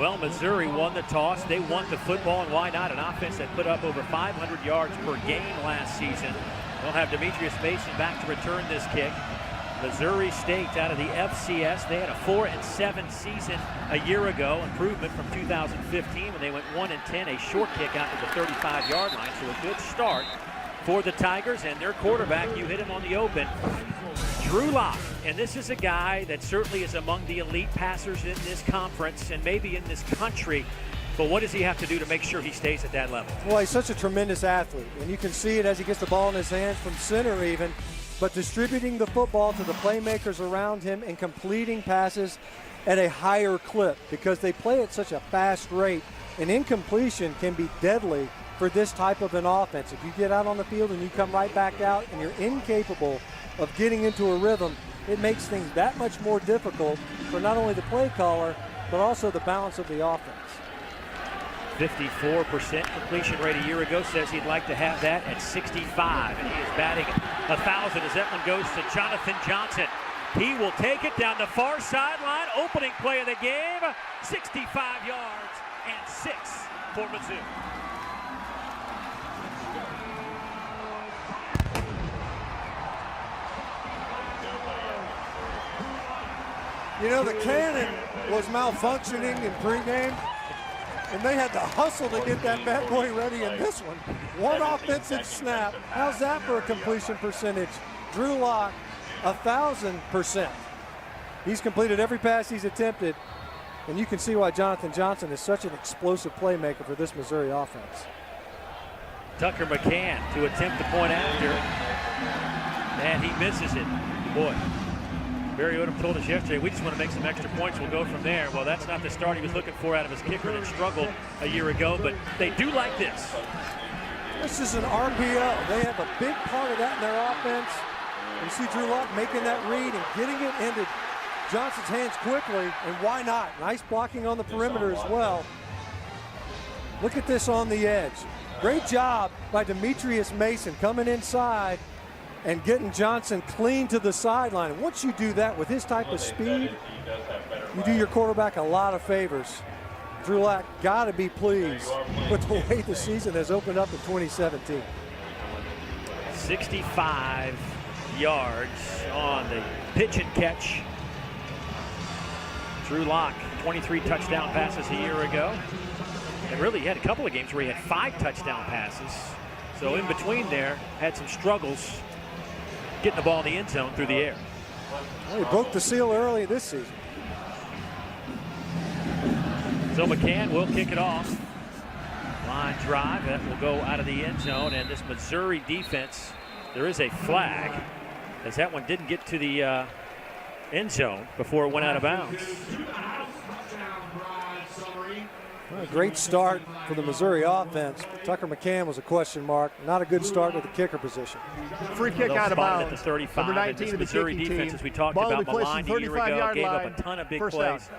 Well, Missouri won the toss. They won the football, and why not? An offense that put up over 500 yards per game last season. They'll have Demetrius Mason back to return this kick. Missouri State out of the FCS. They had a 4-7 season a year ago. Improvement from 2015 when they went 1-10. A short kick out to the 35-yard line. So a good start for the Tigers, and their quarterback, you hit him on the open, Drew Lock. And this is a guy that certainly is among the elite passers in this conference and maybe in this country. But what does he have to do to make sure he stays at that level? Well, he's such a tremendous athlete, and you can see it as he gets the ball in his hands from center even, but distributing the football to the playmakers around him and completing passes at a higher clip because they play at such a fast rate. An incompletion can be deadly for this type of an offense. If you get out on the field and you come right back out and you're incapable of getting into a rhythm, it makes things that much more difficult for not only the play caller, but also the balance of the offense. 54% completion rate a year ago, says he'd like to have that at 65, and he is batting 1,000 as that one goes to Jonathan Johnson. He will take it down the far sideline, opening play of the game, 65 yards and 6 for Mizzou. You know, the cannon was malfunctioning in pregame, and they had to hustle to get that bad boy ready in this one. One offensive snap. How's that for a completion percentage? Drew Lock, 1,000%. He's completed every pass he's attempted, and you can see why Jonathan Johnson is such an explosive playmaker for this Missouri offense. Tucker McCann to attempt the point after, and he misses it. Boy, Barry Odom told us yesterday, we just want to make some extra points, we'll go from there. Well, that's not the start he was looking for out of his kicker that struggled a year ago, but they do like this. This is an RPO. They have a big part of that in their offense. You see Drew Lock making that read and getting it into Johnson's hands quickly, and why not? Nice blocking on the perimeter as well. Look at this on the edge. Great job by Demetrius Mason coming inside and getting Johnson clean to the sideline. And once you do that with his type of speed, you do your quarterback a lot of favors. Drew Lock got to be pleased with the way the season has opened up in 2017. 65 yards on the pitch and catch. Drew Lock, 23 touchdown passes a year ago. And really, he had a couple of games where he had 5 touchdown passes. So in between there, had some struggles getting the ball in the end zone through the air. Well, he broke the seal early this season. So McCann will kick it off. Line drive, that will go out of the end zone. And this Missouri defense, there is a flag, as that one didn't get to the end zone before it went out of bounds. Well, a great start for the Missouri offense. Tucker McCann was a question mark. Not a good start at the kicker position. Free kick out of bounds. At the 35. Number 19 this of the Missouri kicking defense, team. as we talked Ball about, will be placed maligned in a year ago, gave up line. a ton of big First plays. down.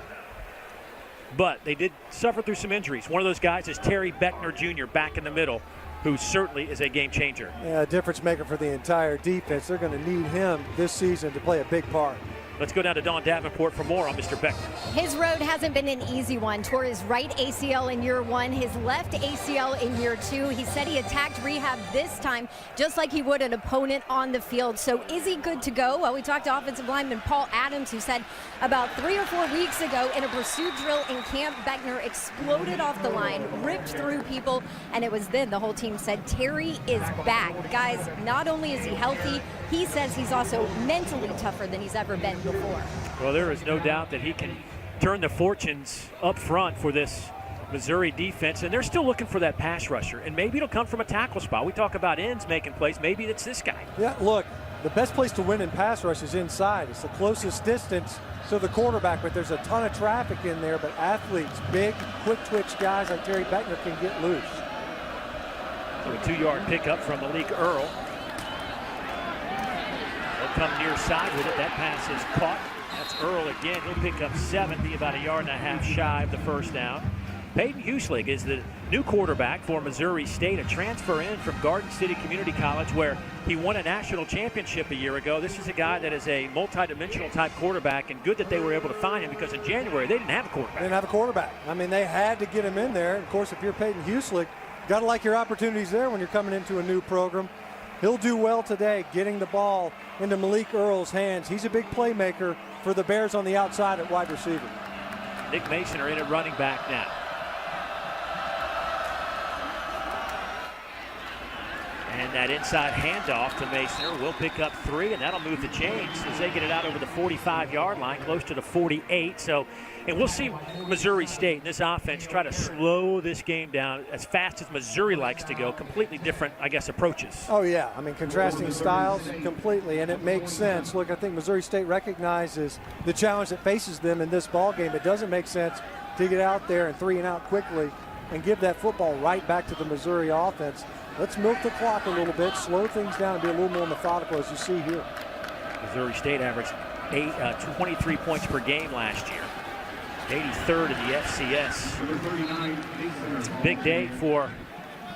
But they did suffer through some injuries. One of those guys is Terry Beckner Jr. back in the middle, who certainly is a game changer. Yeah, a difference maker for the entire defense. They're going to need him this season to play a big part. Let's go down to Don Davenport for more on Mr. Beckner. His road hasn't been an easy one. Tore his right ACL in year 1, his left ACL in year 2. He said he attacked rehab this time just like he would an opponent on the field. So is he good to go? Well, we talked to offensive lineman Paul Adams, who said about 3 or 4 weeks ago in a pursuit drill in camp, Beckner exploded off the line, ripped through people, and it was then the whole team said Terry is back. Guys, not only is he healthy, he says he's also mentally tougher than he's ever been before. Well, there is no doubt that he can turn the fortunes up front for this Missouri defense, and they're still looking for that pass rusher, and maybe it'll come from a tackle spot. We talk about ends making plays. Maybe it's this guy. Yeah, look, the best place to win in pass rush is inside. It's the closest distance to the quarterback, but there's a ton of traffic in there, but athletes, big, quick twitch guys like Terry Beckner can get loose. So a 2-yard pickup from Malik Earl. They'll come near side with it. That pass is caught. That's Earl again. He'll pick up 7, be about 1.5 yards shy of the first down. Peyton Huslig is the new quarterback for Missouri State, a transfer in from Garden City Community College where he won a national championship a year ago. This is a guy that is a multi-dimensional type quarterback, and good that they were able to find him because in January they didn't have a quarterback. They didn't have a quarterback. I mean, they had to get him in there. Of course, if you're Peyton Huslig, got to like your opportunities there when you're coming into a new program. He'll do well today getting the ball into Malik Earl's hands. He's a big playmaker for the Bears on the outside at wide receiver. Nick Mason are in at running back now. And that inside handoff to Masoner will pick up 3, and that'll move the chains as they get it out over the 45-yard line, close to the 48. So, and we'll see Missouri State in this offense try to slow this game down as fast as Missouri likes to go. Completely different, I guess, approaches. Oh, yeah. I mean, contrasting styles completely, and it makes sense. Look, I think Missouri State recognizes the challenge that faces them in this ball game. It doesn't make sense to get out there and 3 and out quickly and give that football right back to the Missouri offense. Let's milk the clock a little bit, slow things down, and be a little more methodical, as you see here. Missouri State averaged 23 points per game last year. 83rd in the FCS. Big day for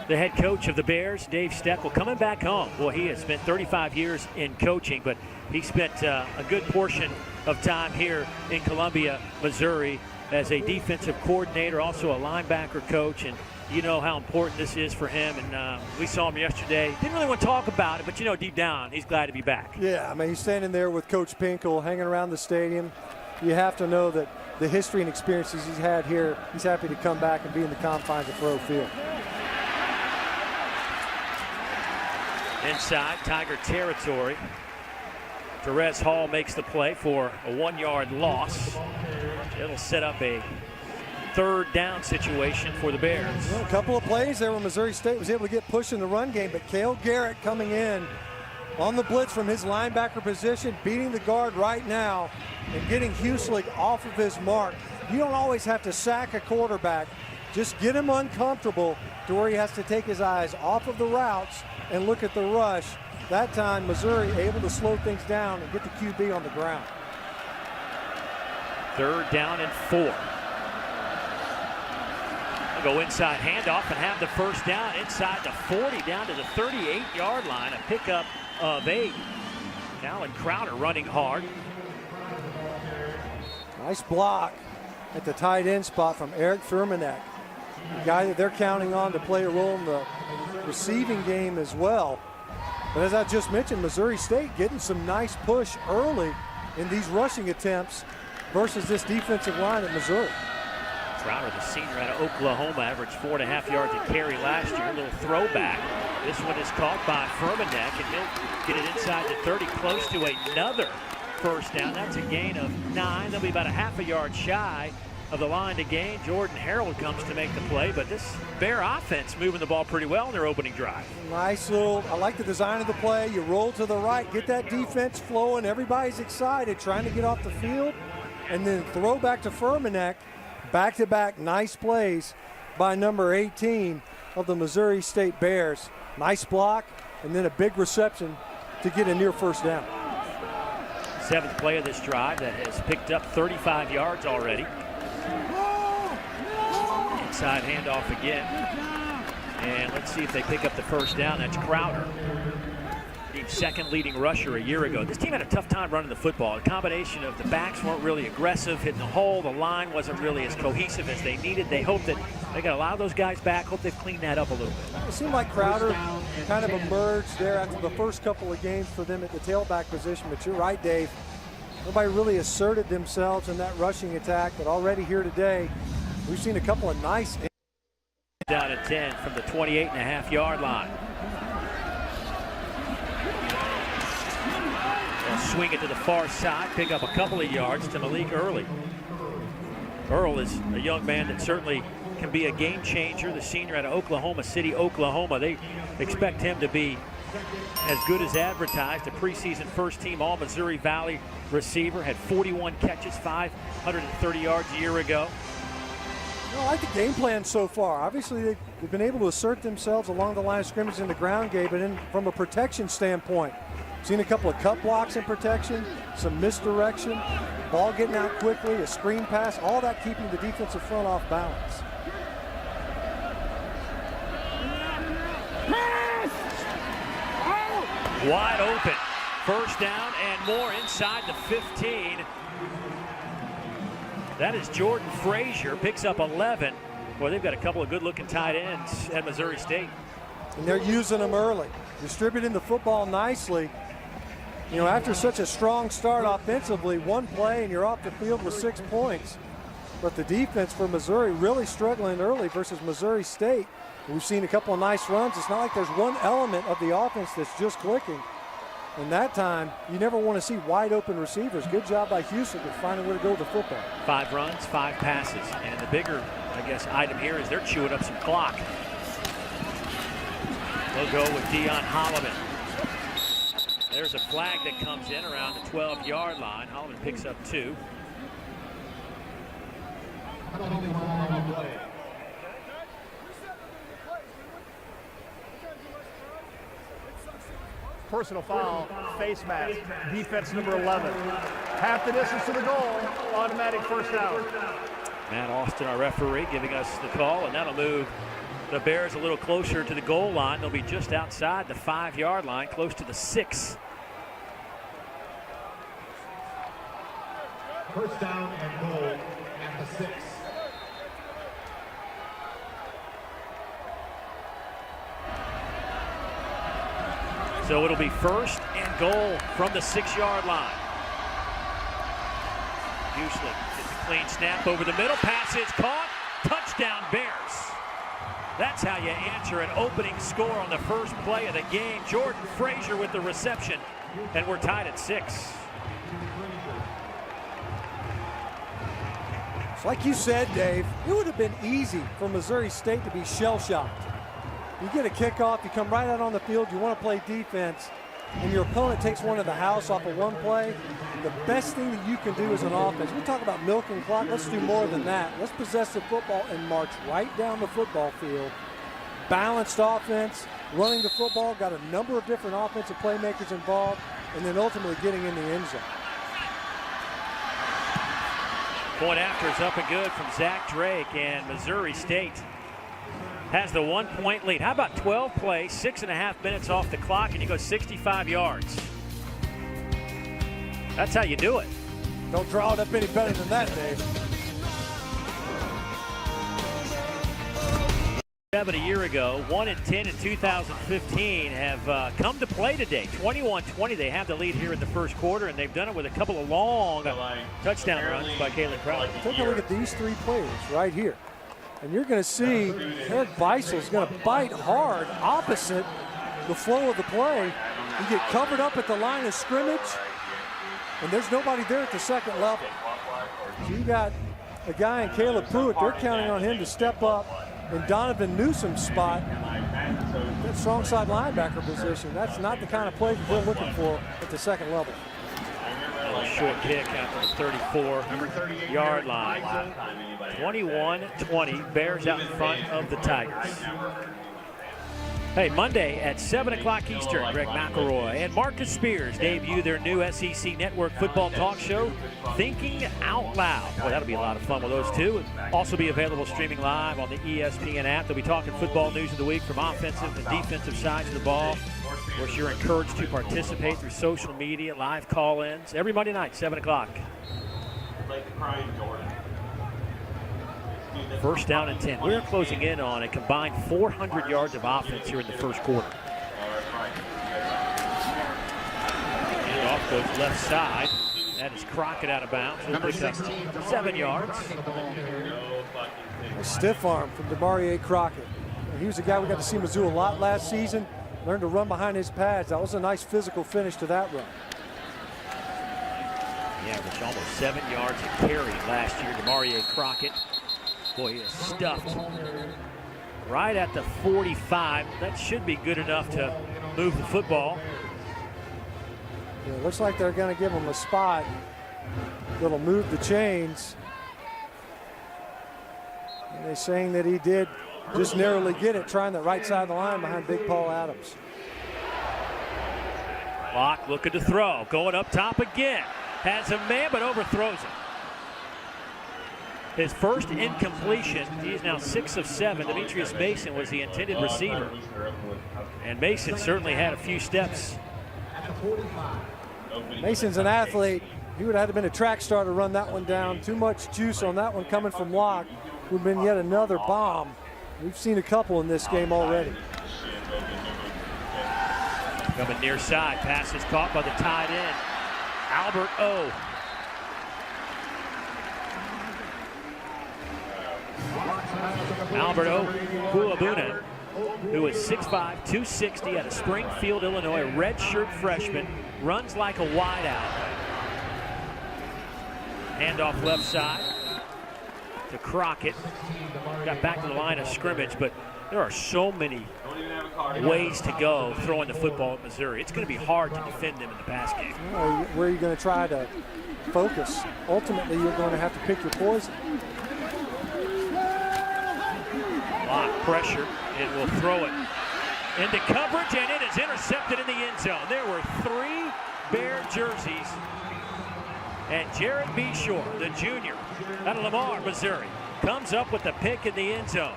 the head coach of the Bears, Dave Steckel, coming back home. Boy, he has spent 35 years in coaching, but he spent a good portion of time here in Columbia, Missouri, as a defensive coordinator, also a linebacker coach, and you know how important this is for him. And we saw him yesterday. Didn't really want to talk about it, but you know deep down he's glad to be back. Yeah, I mean, he's standing there with Coach Pinkel hanging around the stadium. You have to know that the history and experiences he's had here, he's happy to come back and be in the confines of Faurot Field. Inside Tiger territory. Therese Hall makes the play for a 1-yard loss. It'll set up a 3rd down situation for the Bears. Well, a couple of plays there where Missouri State was able to get pushed in the run game, but Cale Garrett coming in on the blitz from his linebacker position, beating the guard right now and getting Huslig off of his mark. You don't always have to sack a quarterback. Just get him uncomfortable to where he has to take his eyes off of the routes and look at the rush. That time, Missouri able to slow things down and get the QB on the ground. 3rd down and 4. They'll go inside handoff and have the first down inside the 40 down to the 38-yard line. A pickup of 8. Alan Crowder running hard. Nice block at the tight end spot from Eric Furmanek, the guy that they're counting on to play a role in the receiving game as well. But as I just mentioned, Missouri State getting some nice push early in these rushing attempts versus this defensive line at Missouri. Crowder, the senior out of Oklahoma, averaged 4.5 yards a carry last year. A little throwback. This one is caught by Furmanek, and he'll get it inside the 30, close to another first down. That's a gain of 9. They'll be about a half a yard shy of the line to gain. Jordan Harold comes to make the play, but this Bear offense moving the ball pretty well in their opening drive. Nice little, I like the design of the play. You roll to the right, get that defense flowing. Everybody's excited, trying to get off the field, and then throw back to Furmanek. Back-to-back nice plays by number 18 of the Missouri State Bears. Nice block, and then a big reception to get a near first down. 7th play of this drive that has picked up 35 yards already. Inside handoff again. And let's see if they pick up the first down. That's Crowder. Team's 2nd leading rusher a year ago. This team had a tough time running the football. A combination of the backs weren't really aggressive, hitting the hole. The line wasn't really as cohesive as they needed. They hope that they got a lot of those guys back. Hope they've cleaned that up a little bit. It seemed like Crowder kind of emerged there after the first couple of games for them at the tailback position. But you're right, Dave. Nobody really asserted themselves in that rushing attack. But already here today, we've seen a couple of nice. Down at 10 from the 28.5-yard line. They'll swing it to the far side, pick up a couple of yards to Malik Early. Earl is a young man that certainly can be a game changer. The senior out of Oklahoma City, Oklahoma. They expect him to be as good as advertised. A preseason first-team All-Missouri Valley receiver. Had 41 catches, 530 yards a year ago. I like the game plan so far. Obviously, they've been able to assert themselves along the line of scrimmage in the ground game, but from a protection standpoint, seen a couple of cut blocks in protection, some misdirection, ball getting out quickly, a screen pass, all that keeping the defensive front off balance. Wide open. First down and more inside the 15. That is Jordan Frazier. Picks up 11. Boy, they've got a couple of good-looking tight ends at Missouri State. And they're using them early, distributing the football nicely. You know, after such a strong start offensively, one play and you're off the field with 6 points. But the defense for Missouri really struggling early versus Missouri State. We've seen a couple of nice runs. It's not like there's one element of the offense that's just clicking. And that time, you never want to see wide open receivers. Good job by Houston to find a way to go with the football. 5 runs, 5 passes. And the bigger, I guess, item here is they're chewing up some clock. They'll go with Dion Holloman. There's a flag that comes in around the 12-yard line. Holloman picks up 2. Personal foul, face mask, defense number 11. Half the distance to the goal, automatic first down. Matt Austin, our referee, giving us the call, and that'll move the Bears a little closer to the goal line. They'll be just outside the 5-yard line, close to the 6. First down and goal at the 6. So it'll be first and goal from the 6-yard line. Hueslick gets a clean snap over the middle. Pass is caught. Touchdown Bears. That's how you answer an opening score on the first play of the game. Jordan Frazier with the reception, and we're tied at 6. It's like you said, Dave, it would have been easy for Missouri State to be shell-shocked. You get a kickoff, you come right out on the field, you want to play defense, and your opponent takes one to the house off of one play. The best thing that you can do as an offense, we talk about milking clock, let's do more than that. Let's possess the football and march right down the football field. Balanced offense, running the football, got a number of different offensive playmakers involved, and then ultimately getting in the end zone. Point after is up and good from Zach Drake, and Missouri State has the 1-point lead. How about 12 plays, 6.5 minutes off the clock, and you go 65 yards? That's how you do it. Don't draw it up any better than that, Dave. 7 a year ago, 1-10 in 2015 have come to play today. 21-20, they have the lead here in the first quarter, and they've done it with a couple of long touchdown runs by Caleb Crowder. Take a look at these 3 players right here. And you're going to see Eric Weissel is going to bite hard opposite the flow of the play. You get covered up at the line of scrimmage, and there's nobody there at the second level. So you got a guy in Caleb Pruitt, they're counting on him to step up in Donovan Newsom's spot, that strong side linebacker position. That's not the kind of play that we're looking for at the second level. A short kick out to the 34-yard line. 21-20, Bears out in front of the Tigers. Hey, Monday at 7 o'clock Eastern, Greg McElroy and Marcus Spears debut their new SEC Network football talk show, Thinking Out Loud. Well, that'll be a lot of fun with those two. Also be available streaming live on the ESPN app. They'll be talking football news of the week from offensive and defensive sides of the ball. Of course, you're encouraged to participate through social media, live call-ins, every Monday night, 7 o'clock. First down and 10. We're closing in on a combined 400 yards of offense here in the first quarter. And off goes left side. That is Crockett out of bounds. He'll pick up 7 yards. A stiff arm from DeMarie Crockett. He was a guy we got to see Mizzou a lot last season. Learned to run behind his pads. That was a nice physical finish to that run. He averaged almost 7 yards a carry last year. DeMarie Crockett. Boy, he is stuffed right at the 45. That should be good enough to move the football. Yeah, looks like they're going to give him a spot that'll move the chains. And they're saying that he did just narrowly get it, trying the right side of the line behind Big Paul Adams. Locke looking to throw, going up top again. Has a man, but overthrows it. His first incompletion, he's now 6 of 7. Demetrius Mason was the intended receiver. And Mason certainly had a few steps. Mason's an athlete. He would have had to been a track star to run that one down. Too much juice on that one coming from Locke. Would have been yet another bomb. We've seen a couple in this game already. Coming near side, pass is caught by the tight end, Albert O. Albert O. Buabuna, who is 6'5", 260 out of Springfield, Illinois, a redshirt freshman, runs like a wideout. Handoff left side to Crockett. Got back to the line of scrimmage, but there are so many ways to go throwing the football at Missouri. It's going to be hard to defend them in the pass game. Where are you going to try to focus? Ultimately, you're going to have to pick your poison. Lock pressure, it will throw it into coverage, and it is intercepted in the end zone. There were 3 Bear jerseys, and Jared Beshore, the junior out of Lamar, Missouri, comes up with the pick in the end zone.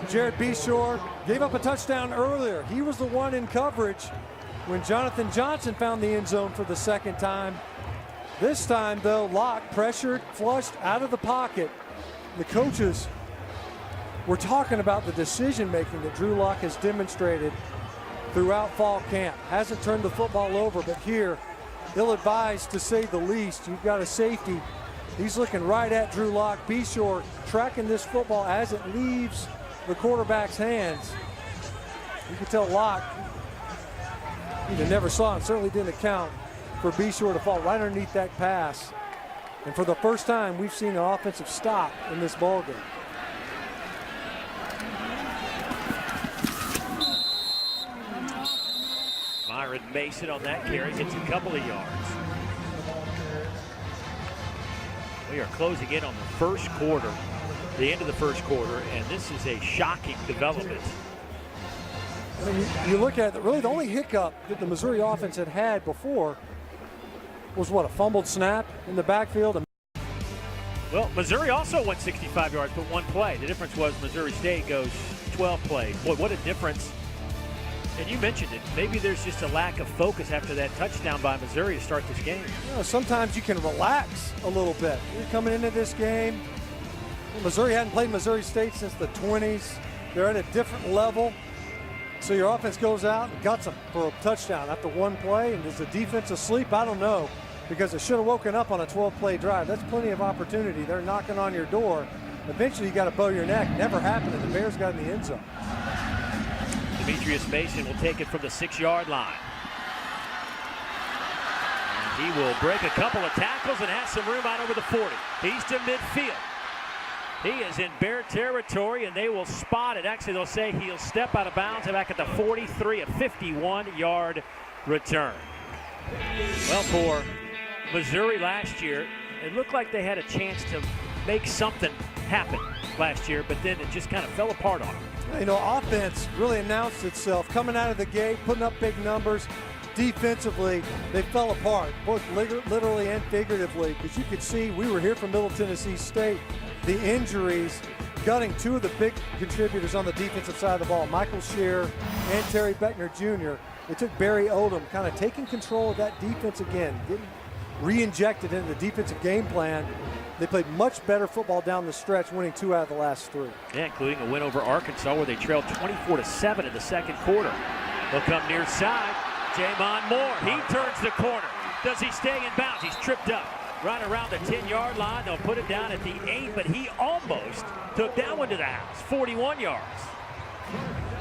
Jared Beshore gave up a touchdown earlier. He was the one in coverage when Jonathan Johnson found the end zone for the second time. This time, though, Locke pressured, flushed out of the pocket. The coaches were talking about the decision-making that Drew Lock has demonstrated throughout fall camp. Hasn't turned the football over, but here, ill-advised to say the least. You've got a safety. He's looking right at Drew Lock. Beshore tracking this football as it leaves the quarterback's hands. You can tell Locke either never saw it, certainly didn't account for Beshore to fall right underneath that pass. And for the first time, we've seen an offensive stop in this ballgame. Myron Mason on that carry gets a couple of yards. We are closing in on the first quarter, the end of the first quarter, and this is a shocking development. I mean, you look at it, really the only hiccup that the Missouri offense had before was what, a fumbled snap in the backfield. Well, Missouri also went 65 yards, but 1 play. The difference was Missouri State goes 12 plays. Boy, what a difference. And you mentioned it. Maybe there's just a lack of focus after that touchdown by Missouri to start this game. You know, sometimes you can relax a little bit. You're coming into this game. Missouri hadn't played Missouri State since the 20s. They're at a different level. So your offense goes out and guts them for a touchdown after 1 play. And is the defense asleep? I don't know, because it should have woken up on a 12-play drive. That's plenty of opportunity. They're knocking on your door. Eventually, you got to bow your neck. Never happened, and the Bears got in the end zone. Demetrius Mason will take it from the 6-yard line. And he will break a couple of tackles and has some room out over the 40. He's to midfield. He is in Bear territory, and they will spot it. Actually, they'll say he'll step out of bounds back at the 43, a 51-yard return. Well, for Missouri last year, it looked like they had a chance to make something happen last year, but then it just kind of fell apart on them. You know, offense really announced itself coming out of the gate, putting up big numbers. Defensively, they fell apart, both literally and figuratively, because you could see we were here from Middle Tennessee State. The injuries gutting 2 of the big contributors on the defensive side of the ball, Michael Scheer and Terry Beckner Jr. They took Barry Odom, kind of taking control of that defense again, getting re-injected into the defensive game plan. They played much better football down the stretch, winning 2 out of the last 3. Yeah, including a win over Arkansas where they trailed 24-7 in the second quarter. They'll come near side. Jamon Moore, he turns the corner. Does he stay in bounds? He's tripped up. Right around the 10-yard line. They'll put it down at the 8, but he almost took that one to the house. 41 yards.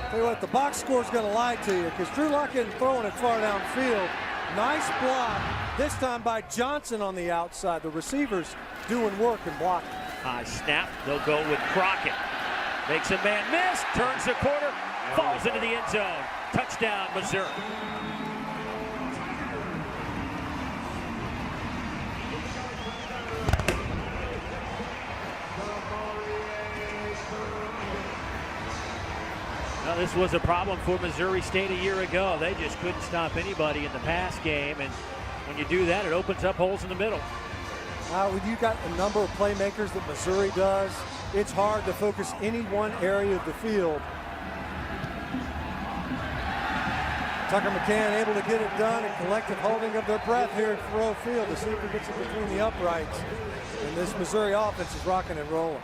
Tell you what, the box score is going to lie to you, because Drew Lock isn't throwing it far downfield. Nice block, this time by Johnson on the outside. The receivers doing work and blocking. High snap, they'll go with Crockett. Makes a man miss, turns the corner, falls into the end zone. Touchdown, Missouri. Now, this was a problem for Missouri State a year ago. They just couldn't stop anybody in the pass game, and when you do that, it opens up holes in the middle. When you got a number of playmakers that Missouri does, it's hard to focus any one area of the field. Tucker McCann able to get it done, and collective holding of their breath here at Faurot Field to see if he gets it between the uprights. And this Missouri offense is rocking and rolling.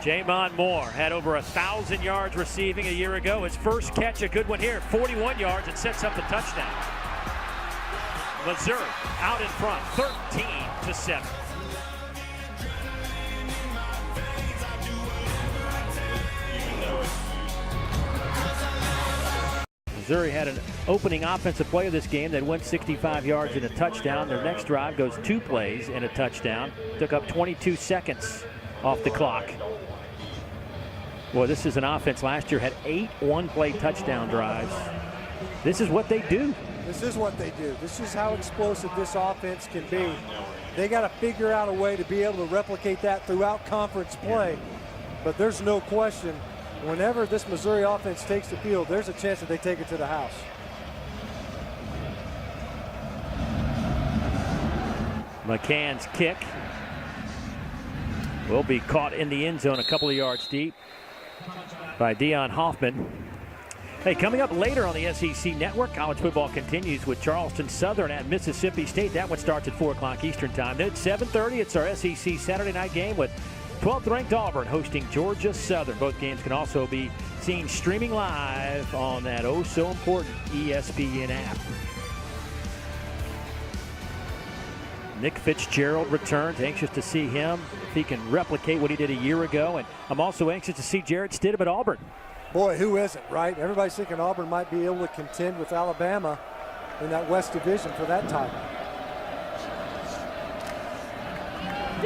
Jamon Moore had over 1,000 yards receiving a year ago. His first catch, a good one here, 41 yards, and sets up the touchdown. Missouri out in front, 13-7. Missouri had an opening offensive play of this game that went 65 yards and a touchdown. Their next drive goes 2 plays and a touchdown. Took up 22 seconds off the clock. Boy, this is an offense last year had 8 one-play touchdown drives. This is what they do. This is what they do. This is how explosive this offense can be. They got to figure out a way to be able to replicate that throughout conference play. But there's no question, whenever this Missouri offense takes the field, there's a chance that they take it to the house. McCann's kick will be caught in the end zone a couple of yards deep by Deion Hoffman. Hey, coming up later on the SEC Network, college football continues with Charleston Southern at Mississippi State. That one starts at 4 o'clock Eastern time. Then at 7:30, it's our SEC Saturday night game with 12th ranked Auburn hosting Georgia Southern. Both games can also be seen streaming live on that oh so important ESPN app. Nick Fitzgerald returns, anxious to see him, if he can replicate what he did a year ago. And I'm also anxious to see Jarrett Stidham at Auburn. Boy, who isn't, right? Everybody's thinking Auburn might be able to contend with Alabama in that West Division for that title.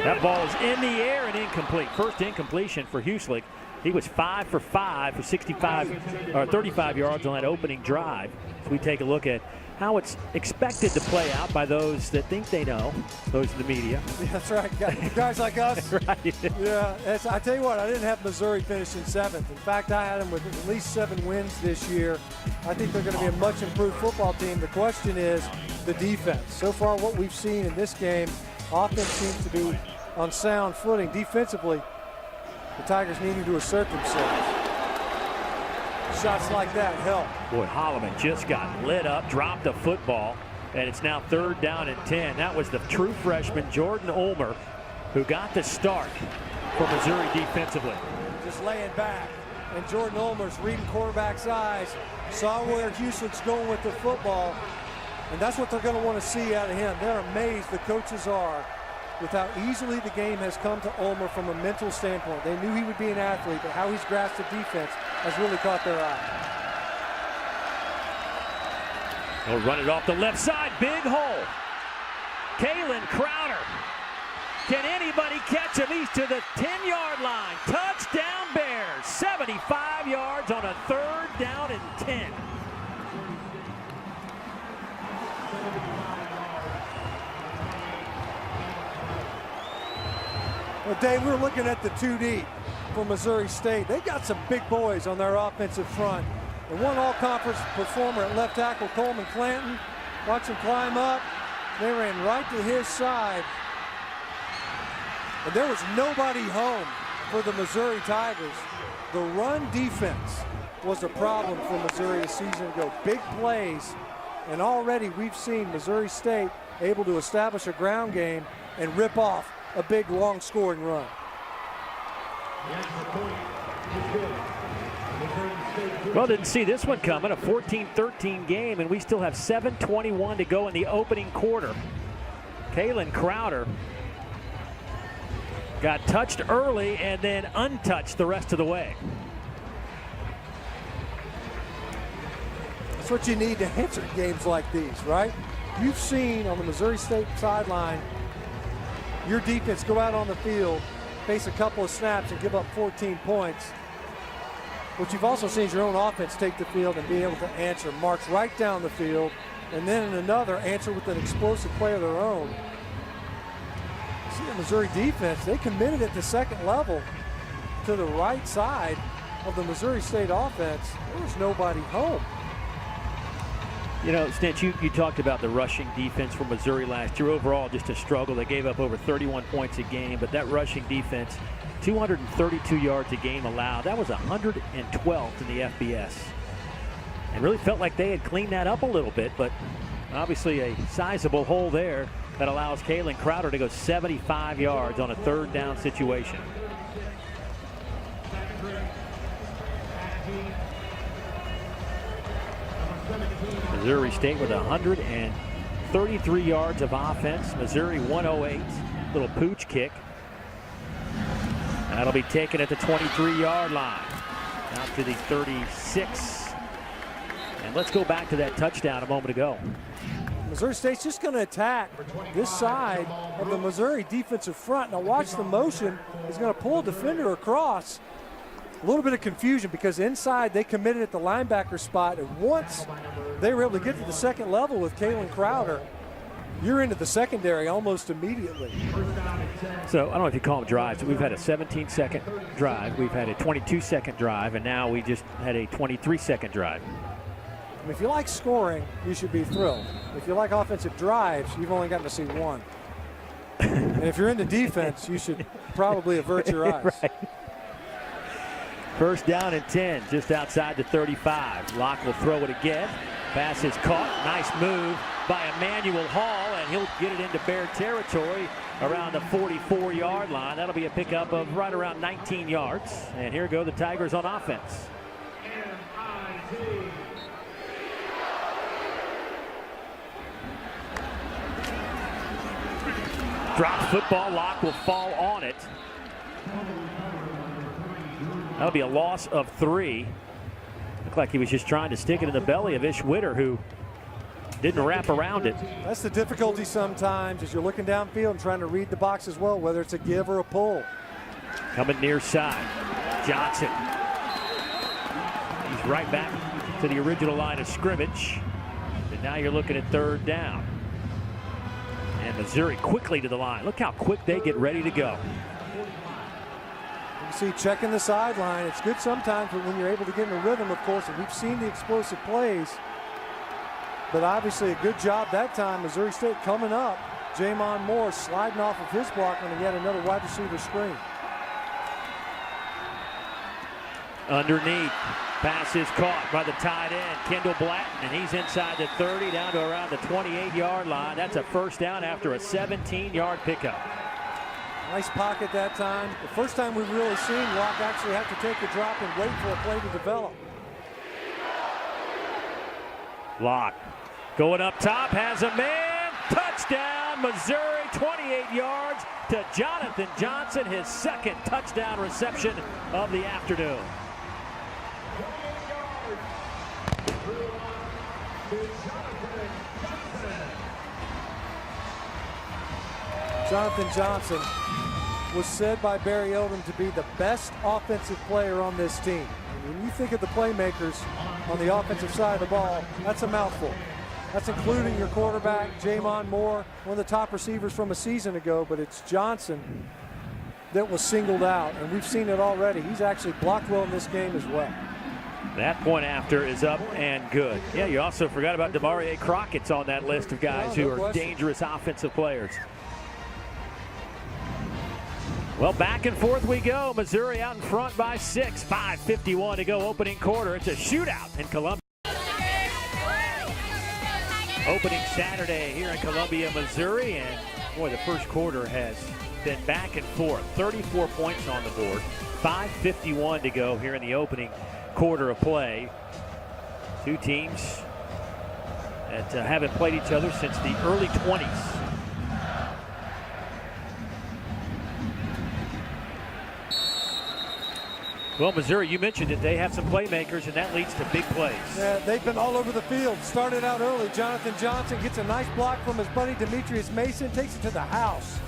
That ball is in the air and incomplete. First incompletion for Huslick. He was 5 for 5 for 35 yards on that opening drive. So we take a look at how it's expected to play out by those that think they know, those in the media. Yeah, that's right. Guys like us. Right. Yeah, I tell you what, I didn't have Missouri finishing 7th. In fact, I had them with at least 7 wins this year. I think they're going to be a much improved football team. The question is the defense. So far, what we've seen in this game, offense seems to be on sound footing. Defensively, the Tigers needing to assert themselves. Shots like that help. Boy, Holloman just got lit up, dropped the football, and it's now 3rd down and 10. That was the true freshman, Jordan Ulmer, who got the start for Missouri defensively. Just laying back, and Jordan Ulmer's reading quarterback's eyes, saw where Huslick's going with the football, and that's what they're going to want to see out of him. They're amazed, the coaches are, with how easily the game has come to Ulmer from a mental standpoint. They knew he would be an athlete, but how he's grasped the defense has really caught their eye. They'll run it off the left side, big hole. Kalen Crowder. Can anybody catch him? He's to the 10-yard line. Touchdown Bears, 75 yards on a 3rd down and 10. Well, Dave, we're looking at the 2 deep for Missouri State. They got some big boys on their offensive front. And one all-conference performer at left tackle, Coleman Clanton. Watch him climb up. They ran right to his side. And there was nobody home for the Missouri Tigers. The run defense was a problem for Missouri a season ago. Big plays. And already we've seen Missouri State able to establish a ground game and rip off a big, long scoring run. Well, didn't see this one coming. A 14-13 game, and we still have 7:21 to go in the opening quarter. Kalen Crowder got touched early and then untouched the rest of the way. That's what you need to answer games like these, right? You've seen on the Missouri State sideline your defense go out on the field, face a couple of snaps, and give up 14 points. What you've also seen is your own offense take the field and be able to answer, march right down the field, and then in another, answer with an explosive play of their own. See the Missouri defense, they committed at the second level to the right side of the Missouri State offense. There was nobody home. You know, Stitch, you talked about the rushing defense for Missouri last year. Overall, just a struggle. They gave up over 31 points a game, but that rushing defense, 232 yards a game allowed. That was 112th in the FBS. And really felt like they had cleaned that up a little bit, but obviously a sizable hole there that allows Kalen Crowder to go 75 yards on a third down situation. Missouri State with 133 yards of offense. Missouri 108. Little pooch kick. That'll be taken at the 23-yard line. Out to the 36. And let's go back to that touchdown a moment ago. Missouri State's just going to attack this side of the Missouri defensive front. Now watch the motion. He's going to pull a defender across. A little bit of confusion because inside they committed at the linebacker spot, and once they were able to get to the second level with Kalen Crowder, you're into the secondary almost immediately. So I don't know if you call them drives. We've had a 17-second drive, we've had a 22-second drive, and now we just had a 23-second drive. I mean, if you like scoring, you should be thrilled. If you like offensive drives, you've only gotten to see one. And if you're into defense, you should probably avert your eyes. Right. First down and 10, just outside the 35. Locke will throw it again. Pass is caught. Nice move by Emmanuel Hall, and he'll get it into Bear territory around the 44-yard line. That'll be a pickup of right around 19 yards. And here go the Tigers on offense. Drop football. Locke will fall on it. That'll be a loss of 3. Looked like he was just trying to stick it in the belly of Ish Witter, who didn't wrap around it. That's the difficulty sometimes as you're looking downfield and trying to read the box as well, whether it's a give or a pull. Coming near side. Johnson. He's right back to the original line of scrimmage. And now you're looking at third down. And Missouri quickly to the line. Look how quick they get ready to go. You see checking the sideline. It's good sometimes, but when you're able to get in a rhythm, of course, and we've seen the explosive plays. But obviously a good job that time. Missouri State coming up. Jamon Moore sliding off of his block when he had another wide receiver screen. Underneath. Pass is caught by the tight end, Kendall Blatton, and he's inside the 30 down to around the 28-yard line. That's a first down after a 17-yard pickup. Nice pocket that time. The first time we've really seen Locke actually have to take a drop and wait for a play to develop. Locke going up top, has a man. Touchdown, Missouri, 28 yards to Jonathan Johnson, his second touchdown reception of the afternoon. Jonathan Johnson was said by Barry Odom to be the best offensive player on this team. And when you think of the playmakers on the offensive side of the ball, that's a mouthful. That's including your quarterback, Jamon Moore, one of the top receivers from a season ago, but it's Johnson that was singled out, and we've seen it already. He's actually blocked well in this game as well. That point after is up and good. Yeah, you also forgot about Demarie Crockett's on that list of guys who are dangerous offensive players. Well, back and forth we go. Missouri out in front by 6. 5:51 to go, opening quarter. It's a shootout in Columbia. Opening Saturday here in Columbia, Missouri, and boy, the first quarter has been back and forth. 34 points on the board. 5:51 to go here in the opening quarter of play. Two teams that haven't played each other since the early 20s. Well, Missouri, you mentioned it. They have some playmakers, and that leads to big plays. Yeah, they've been all over the field. Started out early. Jonathan Johnson gets a nice block from his buddy Demetrius Mason, takes it to the house.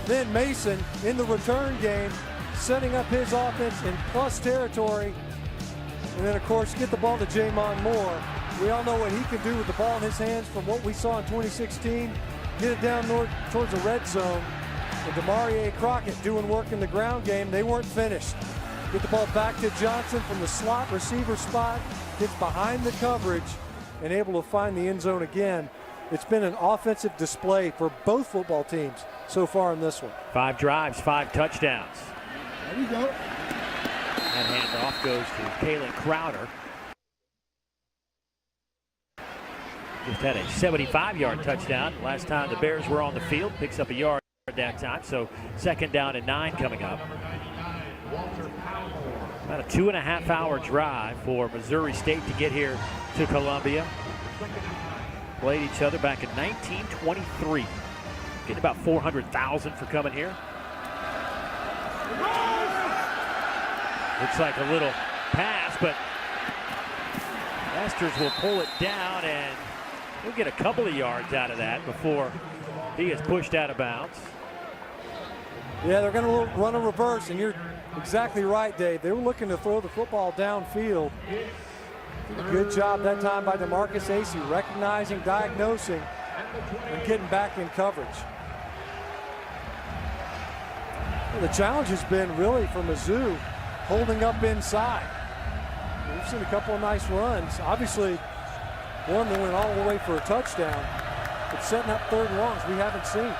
Then Mason in the return game, setting up his offense in plus territory. And then, of course, get the ball to Jamon Moore. We all know what he can do with the ball in his hands from what we saw in 2016. Get it down towards the red zone. And Demarie Crockett doing work in the ground game. They weren't finished. Get the ball back to Johnson from the slot receiver spot. Gets behind the coverage and able to find the end zone again. It's been an offensive display for both football teams so far in this one. 5 drives, 5 touchdowns. There you go. That handoff goes to Kalen Crowder. Just had a 75-yard touchdown last time the Bears were on the field. Picks up a yard that time, so 2nd down and 9 coming up. About a 2.5-hour drive for Missouri State to get here to Columbia. Played each other back in 1923. Getting about 400,000 for coming here. Looks like a little pass, but Masters will pull it down, and we'll get a couple of yards out of that before he is pushed out of bounds. Yeah, they're going to run a reverse, and you're exactly right, Dave. They were looking to throw the football downfield. Good job that time by DeMarcus Acey, recognizing, diagnosing, and getting back in coverage. Well, the challenge has been really for Mizzou holding up inside. We've seen a couple of nice runs. Obviously, one that went all the way for a touchdown, but setting up 3rd and longs we haven't seen.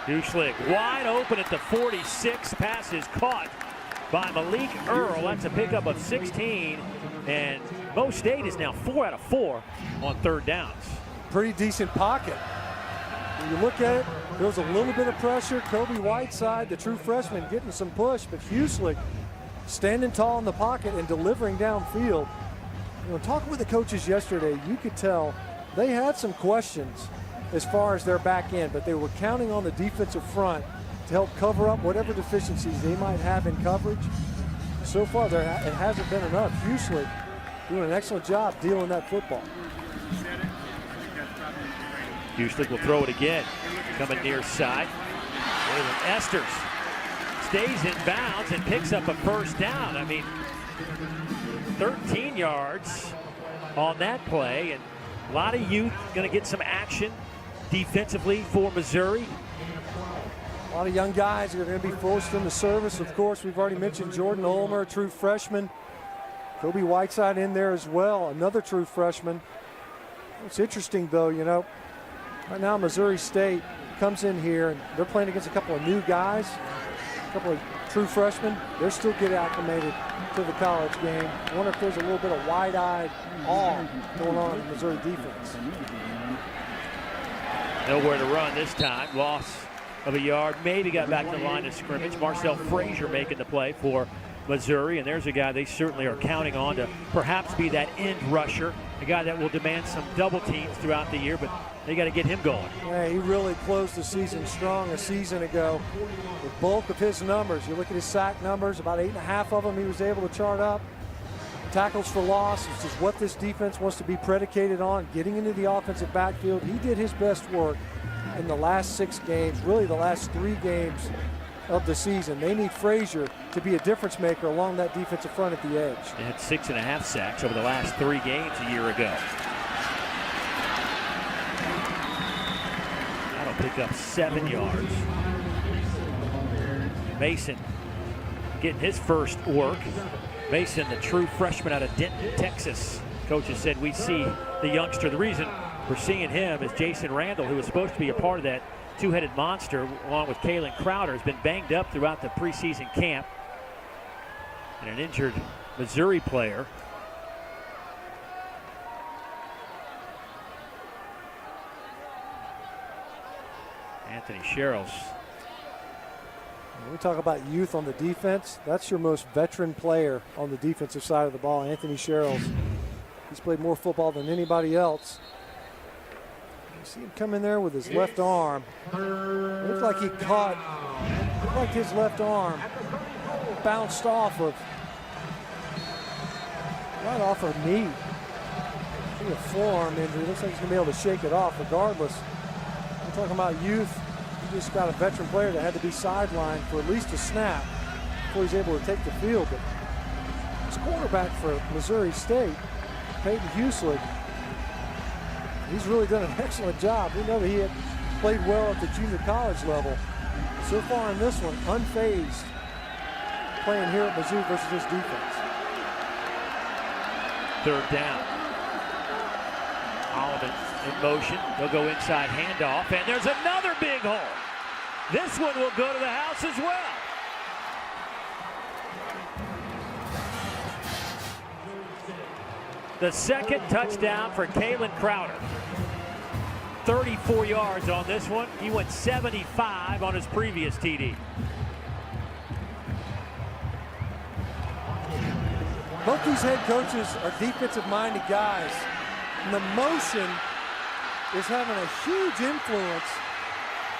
Duschlik wide open at the 46. Pass is caught by Malik Earl. That's a pickup of 16. And Mo State is now 4 out of 4 on 3rd downs. Pretty decent pocket. When you look at it, there was a little bit of pressure. Kobe Whiteside, the true freshman, getting some push, but Hueslick standing tall in the pocket and delivering downfield. You know, talking with the coaches yesterday, you could tell they had some questions as far as their back end, but they were counting on the defensive front to help cover up whatever deficiencies they might have in coverage. So far, it hasn't been enough. Hueslick doing an excellent job dealing that football. Hueslick will throw it again. Coming near side. Waylon Esters stays in bounds and picks up a 1st down. I mean, 13 yards on that play, and a lot of youth going to get some action defensively for Missouri. A lot of young guys are going to be forced into service. Of course, we've already mentioned Jordan Ulmer, true freshman. Kobe Whiteside in there as well, another true freshman. It's interesting, though, you know, right now Missouri State comes in here and they're playing against a couple of new guys, a couple of true freshmen. They're still getting acclimated to the college game. I wonder if there's a little bit of wide-eyed awe going on in the Missouri defense. Nowhere to run this time. Loss of a yard. Maybe got back to the line of scrimmage. Marcel Frazier making the play for Missouri, and there's a guy they certainly are counting on to perhaps be that end rusher, a guy that will demand some double teams throughout the year, but they got to get him going. Yeah, he really closed the season strong a season ago. The bulk of his numbers, you look at his sack numbers, about 8.5 of them he was able to chart up. Tackles for loss, which is what this defense wants to be predicated on, getting into the offensive backfield. He did his best work in the last 6 games, really the last 3 games of the season. They need Frazier to be a difference maker along that defensive front at the edge. They had 6.5 sacks over the last 3 games a year ago. That'll pick up 7 yards. Mason getting his first work. Mason, the true freshman out of Denton, Texas. Coaches said we see the youngster. The reason we're seeing him is Jason Randall, who was supposed to be a part of that 2-headed monster, along with Kalen Crowder, has been banged up throughout the preseason camp. And an injured Missouri player. Anthony Sherrills. When we talk about youth on the defense, that's your most veteran player on the defensive side of the ball, Anthony Sherrills. He's played more football than anybody else. You see him come in there with his left arm. It looked like he caught, looked like his left arm bounced off of, right off of knee. I think a forearm injury. Looks like he's going to be able to shake it off regardless. We're talking about youth. You just got a veteran player that had to be sidelined for at least a snap before he's able to take the field. But this quarterback for Missouri State, Peyton Hueslick, he's really done an excellent job. We know that he had played well at the junior college level. So far in this one, unfazed, playing here at Mizzou versus this defense. 3rd down. Oliver in motion. They'll go inside handoff, and there's another big hole. This one will go to the house as well. The 2nd touchdown for Kalen Crowder. 34 yards on this one. He went 75 on his previous TD. Both these head coaches are defensive-minded guys. And the motion is having a huge influence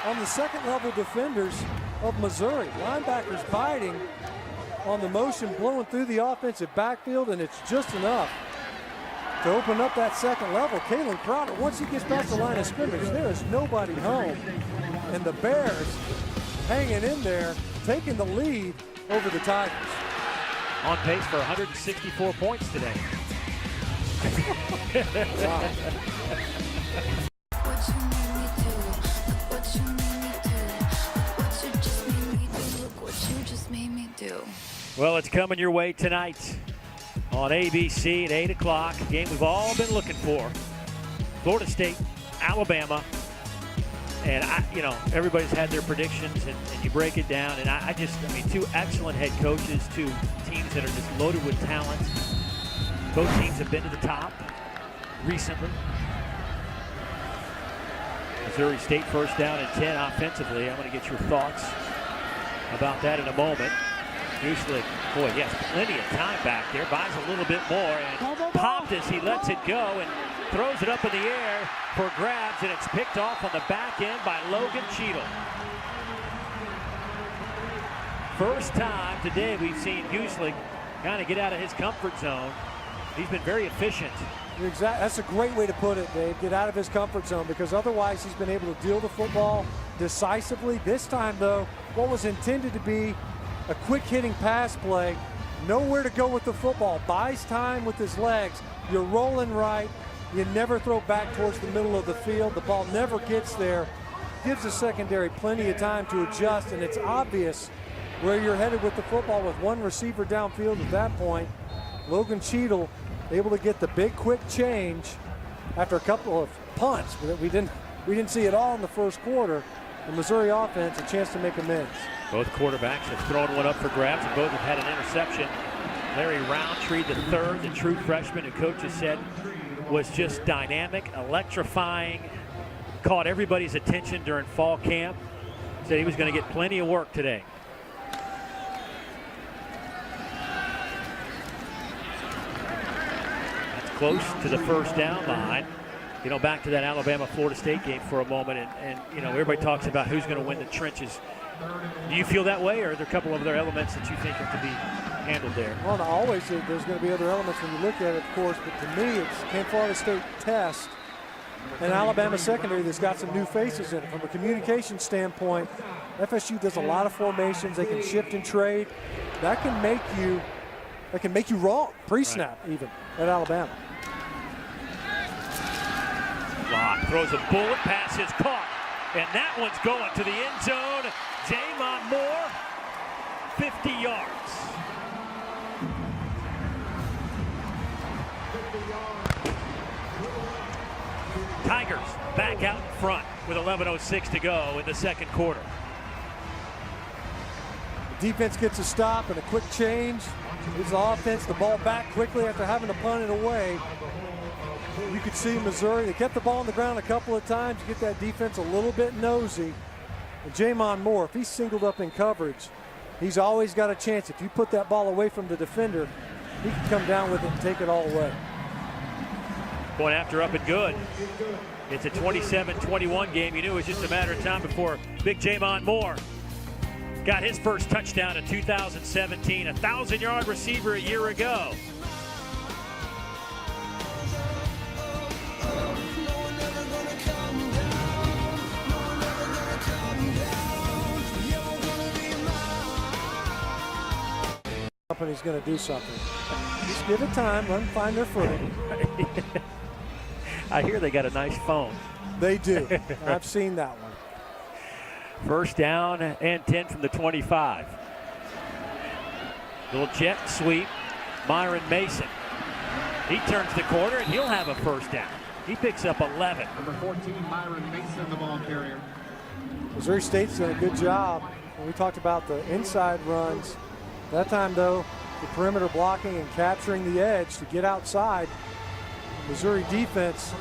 on the second-level defenders of Missouri. Linebackers biting on the motion, blowing through the offensive backfield, and it's just enough to open up that second level. Kalen Crowder, once he gets past the line of scrimmage, there is nobody home. And the Bears hanging in there, taking the lead over the Tigers. On pace for 164 points today. Wow. Well, it's coming your way tonight on ABC at 8 o'clock. A game we've all been looking for. Florida State, Alabama. And, everybody's had their predictions, and you break it down. And I mean, 2 excellent head coaches, 2 teams that are just loaded with talent. Both teams have been to the top recently. Missouri State 1st down and 10 offensively. I'm going to get your thoughts about that in a moment. Usually, boy, he has plenty of time back there. Buys a little bit more and popped as he lets it go and throws it up in the air for grabs, and it's picked off on the back end by Logan Cheadle. First time today we've seen Gusling kind of get out of his comfort zone. He's been very efficient. That's a great way to put it, Dave. Get out of his comfort zone, because otherwise he's been able to deal the football decisively. This time, though, what was intended to be a quick hitting pass play, nowhere to go with the football. Buys time with his legs. You're rolling right. You never throw back towards the middle of the field. The ball never gets there. Gives the secondary plenty of time to adjust, and it's obvious where you're headed with the football with 1 receiver downfield at that point. Logan Cheadle able to get the big quick change after a couple of punts that we didn't see at all in the first quarter. The Missouri offense a chance to make amends. Both quarterbacks have thrown one up for grabs, and both have had an interception. Larry Roundtree, the 3rd, the true freshman, who coaches said was just dynamic, electrifying, caught everybody's attention during fall camp. Said he was going to get plenty of work today. That's close to the 1st down line. Back to that Alabama-Florida State game for a moment, and everybody talks about who's going to win the trenches. Do you feel that way, or are there a couple of other elements that you think have to be handled there? Well, always there's going to be other elements when you look at it, of course, but to me, it's can Florida State test an Alabama secondary that's got some new faces in it. From a communication standpoint, FSU does a lot of formations. They can shift and trade. That can make you wrong pre-snap, right, even at Alabama. Locke throws a bullet, pass is caught, and that one's going to the end zone. Jamon Moore, 50 yards. Tigers back out in front with 11:06 to go in the 2nd quarter. The defense gets a stop and a quick change. Gives the offense the ball back quickly after having to punt it away. You could see Missouri, they kept the ball on the ground a couple of times, get that defense a little bit nosy. And Jamon Moore, if he's singled up in coverage, he's always got a chance. If you put that ball away from the defender, he can come down with it and take it all away. Going after up and good. It's a 27-21 game. You knew it was just a matter of time before big Jamon Moore got his first touchdown in 2017, a 1,000-yard receiver a year ago. Company's going to do something. Just give it time, let them find their footing. I hear they got a nice phone. They do. I've seen that one. 1st down and 10 from the 25. Little jet sweep. Myron Mason He turns the corner, and he'll have a first down. He picks up 11. Number 14, Myron Mason, the ball carrier. Missouri State's done a good job. When we talked about the inside runs, that time, though, the perimeter blocking and capturing the edge to get outside. Missouri defense,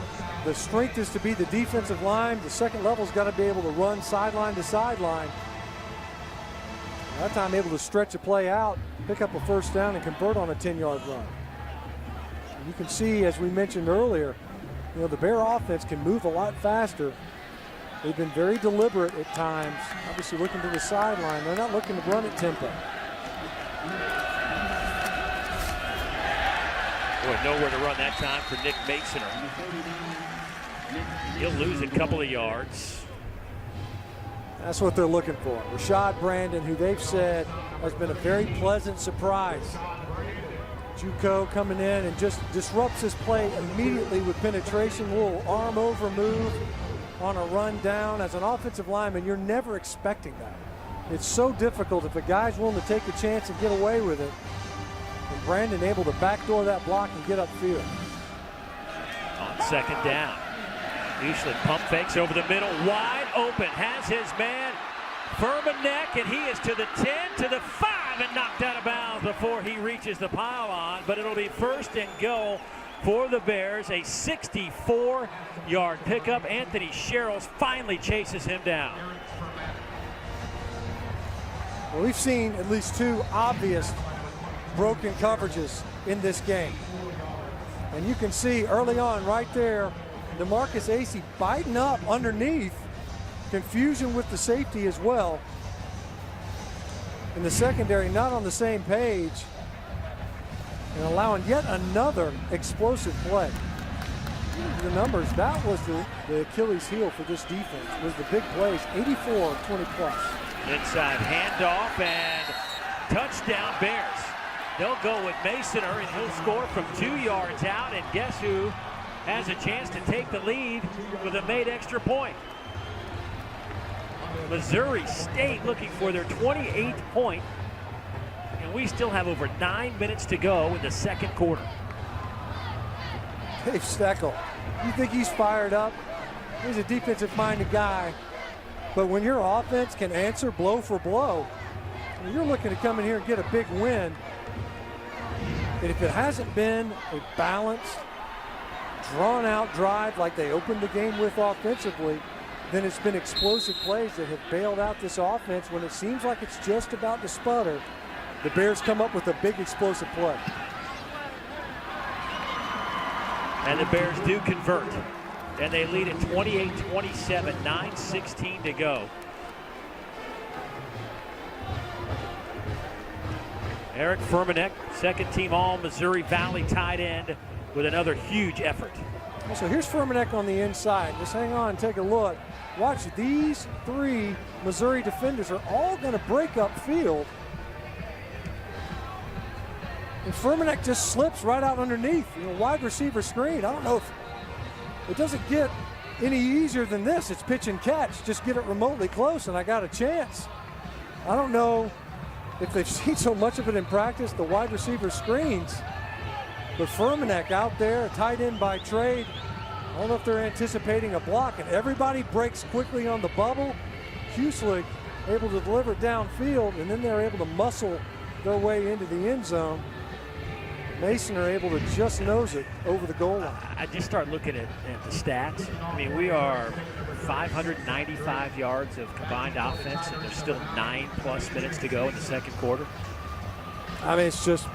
the strength is to be the defensive line. The second level's got to be able to run sideline to sideline. That time able to stretch a play out, pick up a first down, and convert on a 10-yard run. And you can see, as we mentioned earlier, you know, the Bear offense can move a lot faster. They've been very deliberate at times, obviously looking to the sideline. They're not looking to run at tempo. Boy, nowhere to run that time for Nick Mason. He'll lose a couple of yards. That's what they're looking for. Rashad Brandon, who they've said has been a very pleasant surprise. JUCO coming in and just disrupts his play immediately with penetration, a little arm over move on a run down. As an offensive lineman, you're never expecting that. It's so difficult if a guy's willing to take a chance and get away with it. And Brandon able to backdoor that block and get upfield. On second down, Eastland pump fakes over the middle, wide open, has his man Furmanek, and he is to the 10, to the 5, and knocked out of bounds before he reaches the pylon. But it'll be first and goal for the Bears, a 64-yard pickup. Anthony Sherrills finally chases him down. Well, we've seen at least two obvious broken coverages in this game. And you can see early on right there, DeMarcus Acey biting up underneath, confusion with the safety as well. And the secondary not on the same page and allowing yet another explosive play. The numbers, that was the Achilles heel for this defense, was the big plays, 84 of 20 plus. Inside handoff and touchdown Bears. They'll go with Masoner, and he'll score from 2 yards out. And guess who has a chance to take the lead with a made extra point? Missouri State looking for their 28th point. And we still have over 9 minutes to go in the second quarter. Dave Steckel, you think he's fired up? He's a defensive-minded guy. But when your offense can answer blow for blow, you're looking to come in here and get a big win. And if it hasn't been a balanced, drawn-out drive like they opened the game with offensively, then it's been explosive plays that have bailed out this offense when it seems like it's just about to sputter. The Bears come up with a big explosive play. And the Bears do convert. And they lead at 28-27, 9:16 to go. Eric Furmanek, second-team All-Missouri Valley tight end, with another huge effort. So here's Furmanek on the inside. Just hang on and take a look. Watch, these three Missouri defenders are all going to break up field. And Furmanek just slips right out underneath, wide receiver screen. I don't know if it doesn't get any easier than this. It's pitch and catch. Just get it remotely close and I got a chance. I don't know if they've seen so much of it in practice, the wide receiver screens. But Furmanek out there, a tight end by trade. I don't know if they're anticipating a block, and everybody breaks quickly on the bubble. Hueslick able to deliver downfield, and then they're able to muscle their way into the end zone. Mason are able to just nose it over the goal line. I just start looking at the stats. I mean, we are 595 yards of combined offense, and there's still 9+ minutes to go in the second quarter. I mean, it's just,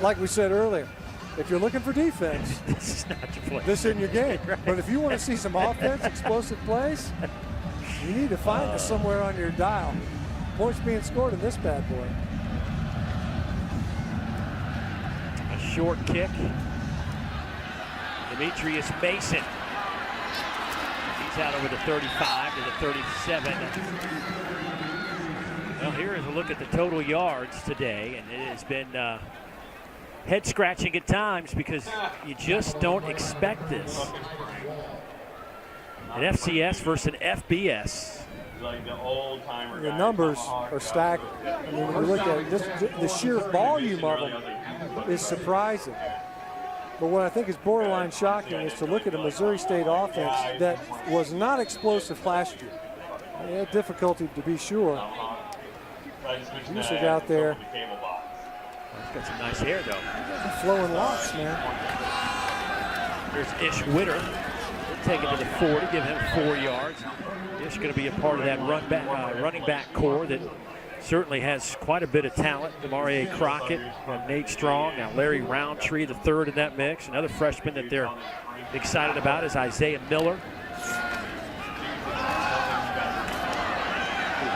like we said earlier, if you're looking for defense, this is not your play. This isn't your game. Right. But if you want to see some offense, explosive plays, you need to find us somewhere on your dial. Points being scored in this bad boy. A short kick. Demetrius Mason. He's out over the 35 to the 37. Well, here is a look at the total yards today, and it has been head scratching at times because you just don't expect this. An FCS versus an FBS. Like the old timer. The numbers are staggering. I mean, when you look at it, the sheer volume of them is surprising. But what I think is borderline shocking is to look at a Missouri State offense that was not explosive last year. They had difficulty, to be sure. Usyk out there. He's got some nice hair, though. Flowing locks, man. There's Ish Witter. He'll take it to the 40, give him 4 yards. Ish going to be a part of that running back core that certainly has quite a bit of talent. Demarie Crockett, Nate Strong, now Larry Roundtree, the third in that mix. Another freshman that they're excited about is Isaiah Miller.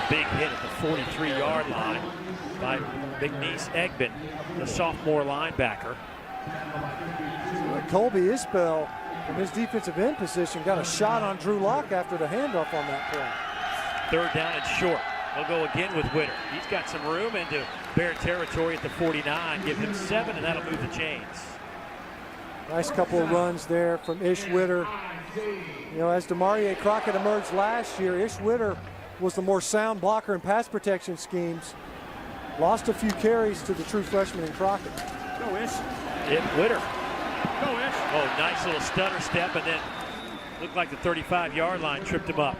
Big hit at the 43-yard line by McNeese Egbin, the sophomore linebacker. Colby Isbell, from his defensive end position, got a shot on Drew Lock after the handoff on that play. 3rd down and short. They'll go again with Witter. He's got some room into Bear territory at the 49. Give him 7, and that'll move the chains. Nice couple of runs there from Ish Witter. You know, as Demarie Crockett emerged last year, Ish Witter was the more sound blocker in pass protection schemes. Lost a few carries to the true freshman in Crockett. Go Ish. Hit Witter. Go Ish. Oh, nice little stutter step, and then looked like the 35-yard line tripped him up.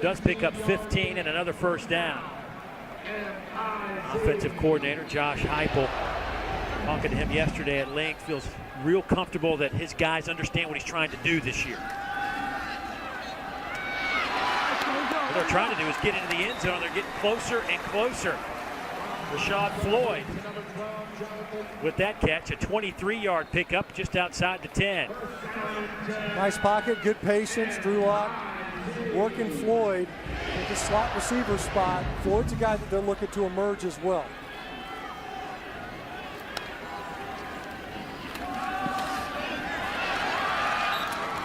Does pick up 15 and another 1st down. Offensive coordinator Josh Heupel, talking to him yesterday at length, feels real comfortable that his guys understand what he's trying to do this year. What they're trying to do is get into the end zone. They're getting closer and closer. Rashad Floyd with that catch, a 23-yard pickup just outside the 10. Nice pocket, good patience. Drew Lock working Floyd with the slot receiver spot. Floyd's a guy that they're looking to emerge as well.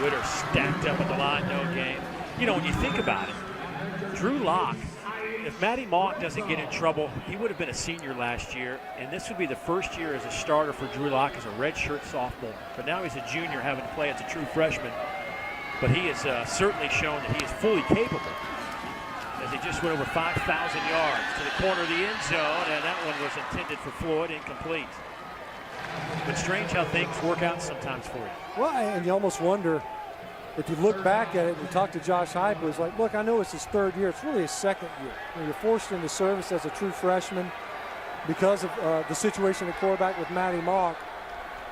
Witter stacked up at the line, no gain. You know, when you think about it, Drew Lock, if Matty Mock doesn't get in trouble, he would have been a senior last year, and this would be the first year as a starter for Drew Lock as a redshirt sophomore. But now he's a junior having to play as a true freshman. But he has certainly shown that he is fully capable, as he just went over 5,000 yards to the corner of the end zone, and that one was intended for Floyd, incomplete. But strange how things work out sometimes for you. Well, and you almost wonder, if you look back at it and you talk to Josh Heupel, he's like, look, I know it's his 3rd year. It's really his 2nd year. When you're forced into service as a true freshman because of the situation at quarterback with Matty Mock.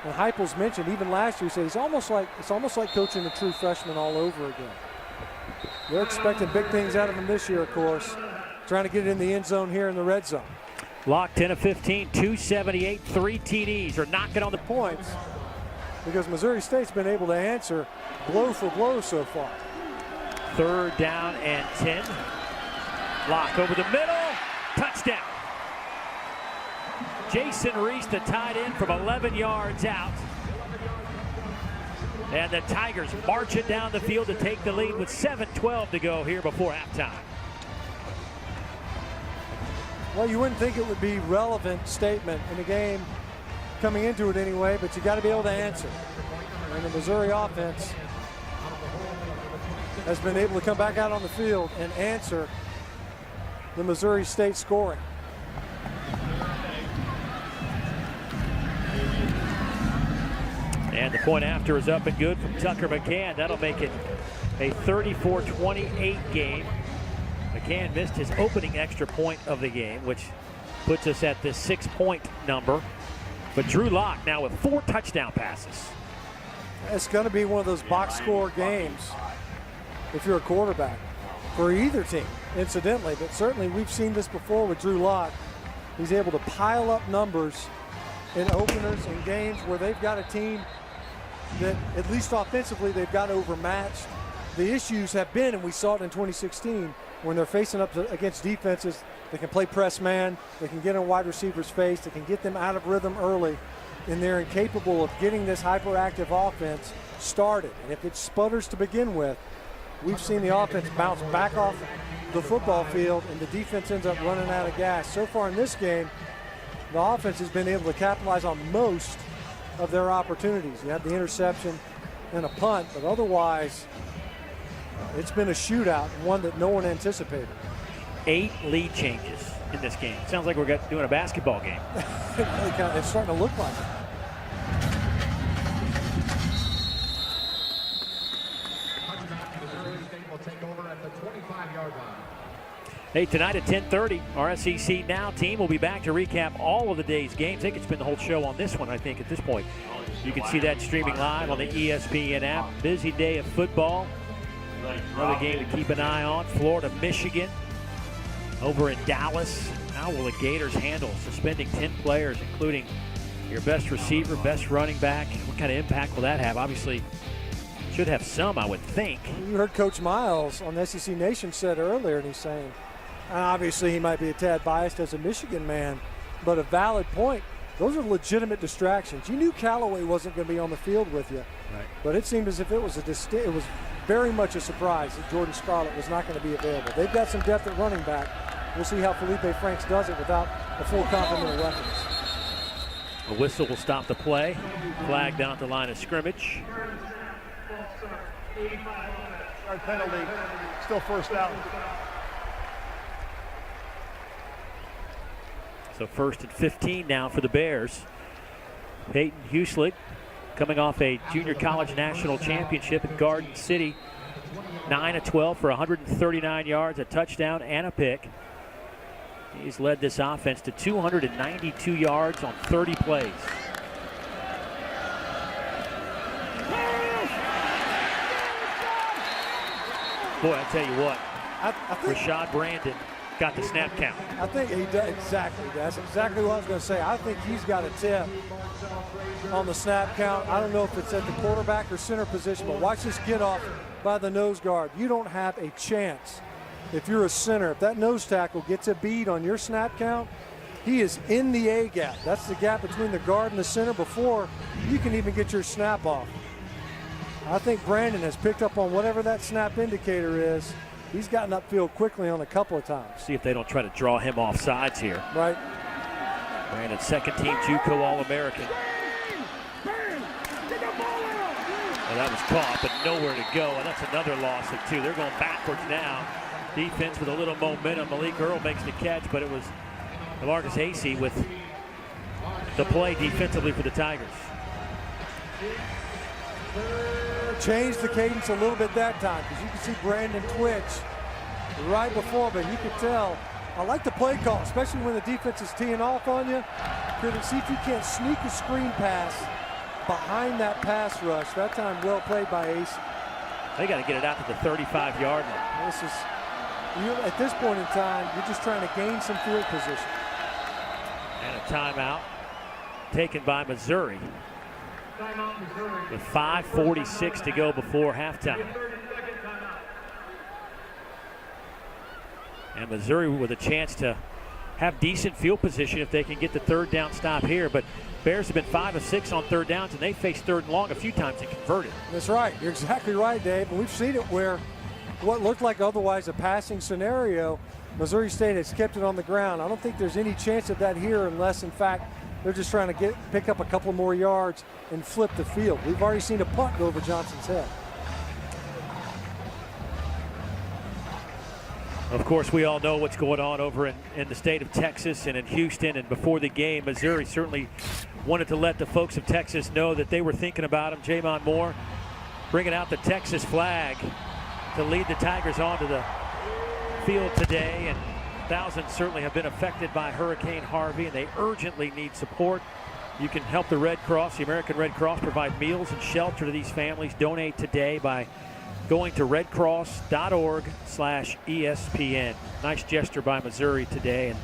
And Heupel's mentioned, even last year, he said it's almost like coaching a true freshman all over again. They're expecting big things out of him this year, of course. Trying to get it in the end zone here in the red zone. Lock 10 of 15, 278, 3 TDs, are knocking on the points because Missouri State's been able to answer blow for blow so far. 3rd down and 10. Lock over the middle, touchdown. Jason Reese, the tight end, from 11 yards out. And the Tigers march it down the field to take the lead with 7:12 to go here before halftime. Well, you wouldn't think it would be relevant statement in a game coming into it anyway, but you got to be able to answer. And the Missouri offense has been able to come back out on the field and answer the Missouri State scoring. And the point after is up and good from Tucker McCann. That'll make it a 34-28 game. McCann missed his opening extra point of the game, which puts us at the 6-point number. But Drew Lock now with 4 touchdown passes. It's going to be one of those box score games if you're a quarterback for either team, incidentally. But certainly we've seen this before with Drew Lock. He's able to pile up numbers in openers and games where they've got a team that, at least offensively, they've got overmatched. The issues have been, and we saw it in 2016, when they're facing up against defenses, they can play press man, they can get in wide receiver's face, they can get them out of rhythm early, and they're incapable of getting this hyperactive offense started. And if it sputters to begin with, we've seen the offense bounce back off the football field, and the defense ends up running out of gas. So far in this game, the offense has been able to capitalize on most of their opportunities. You have the interception and a punt, but otherwise, it's been a shootout, one that no one anticipated. 8 lead changes in this game. Sounds like we're doing a basketball game. It's starting to look like it. Hey, tonight at 10:30, our SEC Now team will be back to recap all of the day's games. They could spend the whole show on this one, I think, at this point. You can see that streaming live on the ESPN app. Busy day of football. Another game to keep an eye on. Florida, Michigan. Over in Dallas. How will the Gators handle suspending 10 players, including your best receiver, best running back? What kind of impact will that have? Obviously, should have some, I would think. You heard Coach Miles on SEC Nation said earlier, and he's saying, obviously he might be a tad biased as a Michigan man, but a valid point. Those are legitimate distractions. You knew Callaway wasn't going to be on the field with you, right, but it seemed as if it was very much a surprise that Jordan Scarlett was not going to be available. They've got some depth at running back. We'll see how Felipe Franks does it without a full complement of weapons. A whistle will stop the play. Flag down at the line of scrimmage. Our penalty, still first out. So 1st and 15 now for the Bears. Peyton Hueslick coming off a junior college national championship in Garden City. 9 of 12 for 139 yards, a touchdown, and a pick. He's led this offense to 292 yards on 30 plays. Boy, I tell you what, I think Rashad Brandon got the snap count. I think he does. Exactly. That's exactly what I was going to say. I think he's got a tip on the snap count. I don't know if it's at the quarterback or center position, but watch this get off by the nose guard. You don't have a chance if you're a center. If that nose tackle gets a bead on your snap count, he is in the A gap. That's the gap between the guard and the center before you can even get your snap off. I think Brandon has picked up on whatever that snap indicator is. He's gotten upfield quickly on a couple of times. See if they don't try to draw him off sides here. Right. Brandon, second-team JUCO All-American. Well, that was caught, but nowhere to go, and that's another loss of 2. They're going backwards now. Defense with a little momentum. Malik Earl makes the catch, but it was Marcus Hasty with the play defensively for the Tigers. Changed the cadence a little bit that time because you can see Brandon twitch right before, but you could tell. I like the play call, especially when the defense is teeing off on you. See if you can't sneak a screen pass behind that pass rush. That time well played by Ace. They got to get it out to the 35-yard line. At this point in time, you're just trying to gain some field position. And a timeout taken by Missouri. With 5:46 to go before halftime. And Missouri with a chance to have decent field position if they can get the third down stop here. But Bears have been 5 of 6 on third downs, and they faced third and long a few times and converted. That's right. You're exactly right, Dave. And we've seen it where what looked like otherwise a passing scenario, Missouri State has kept it on the ground. I don't think there's any chance of that here unless, in fact, they're just trying to pick up a couple more yards and flip the field. We've already seen a punt go over Johnson's head. Of course, we all know what's going on over in the state of Texas and in Houston. And before the game, Missouri certainly wanted to let the folks of Texas know that they were thinking about him. J'Mon Moore bringing out the Texas flag to lead the Tigers onto the field today. And thousands certainly have been affected by Hurricane Harvey, and they urgently need support. You can help the Red Cross, the American Red Cross, provide meals and shelter to these families. Donate today by going to redcross.org/ESPN. Nice gesture by Missouri today, and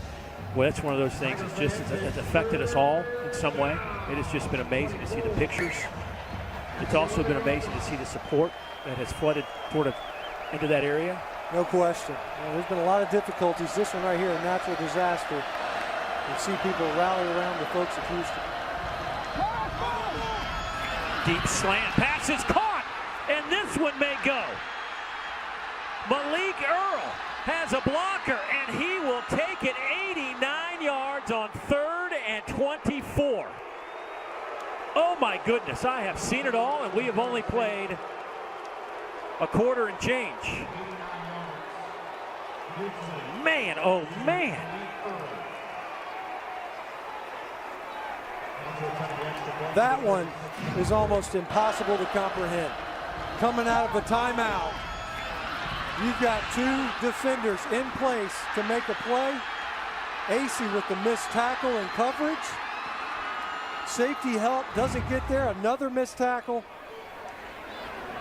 well, that's one of those things. It's affected us all in some way. It has just been amazing to see the pictures. It's also been amazing to see the support that has flooded sort of into that area. No question. There's been a lot of difficulties. This one right here, a natural disaster. You see people rally around the folks of Houston. Deep slant pass is caught, and this one may go. Malik Earl has a blocker, and he will take it 89 yards on 3rd and 24. Oh my goodness, I have seen it all, and we have only played a quarter and change. Man, oh man. That one is almost impossible to comprehend. Coming out of a timeout, You've got two defenders in place to make a play. AC with the missed tackle and coverage. Safety help doesn't get there. Another missed tackle.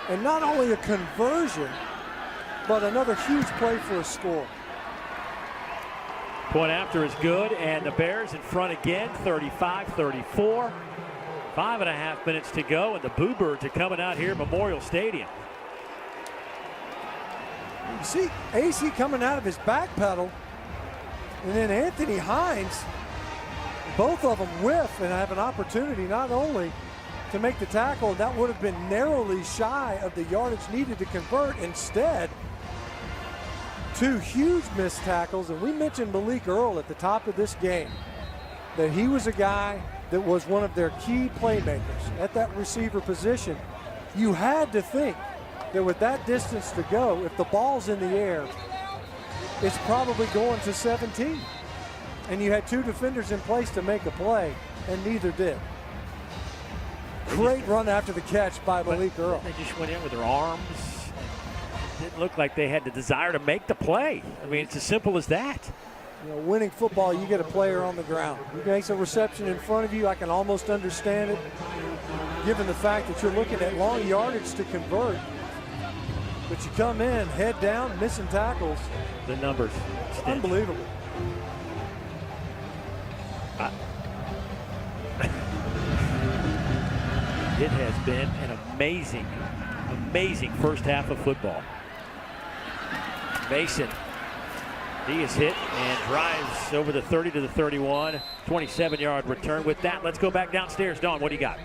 And not only a conversion, but another huge play for a score. Point after is good, and the Bears in front again, 35-34. 5.5 minutes to go, and the Boo Birds are coming out here at Memorial Stadium. You see AC coming out of his back pedal, and then Anthony Hines, both of them whiff and have an opportunity not only to make the tackle, that would have been narrowly shy of the yardage needed to convert. Instead, two huge missed tackles, and we mentioned Malik Earl at the top of this game, that he was a guy that was one of their key playmakers at that receiver position. You had to think that with that distance to go, if the ball's in the air, it's probably going to 17. And you had two defenders in place to make a play, and neither did. Great run after the catch by Malik Earl. They just went in with their arms. It didn't look like they had the desire to make the play. I mean, it's as simple as that. You know, winning football, you get a player on the ground. He makes a reception in front of you. I can almost understand it, given the fact that you're looking at long yardage to convert. But you come in, head down, missing tackles. The numbers. Unbelievable. It has been an amazing, amazing first half of football. Mason, he is hit and drives over the 30 to the 31, 27-yard return. With that, let's go back downstairs. Dawn, what do you got?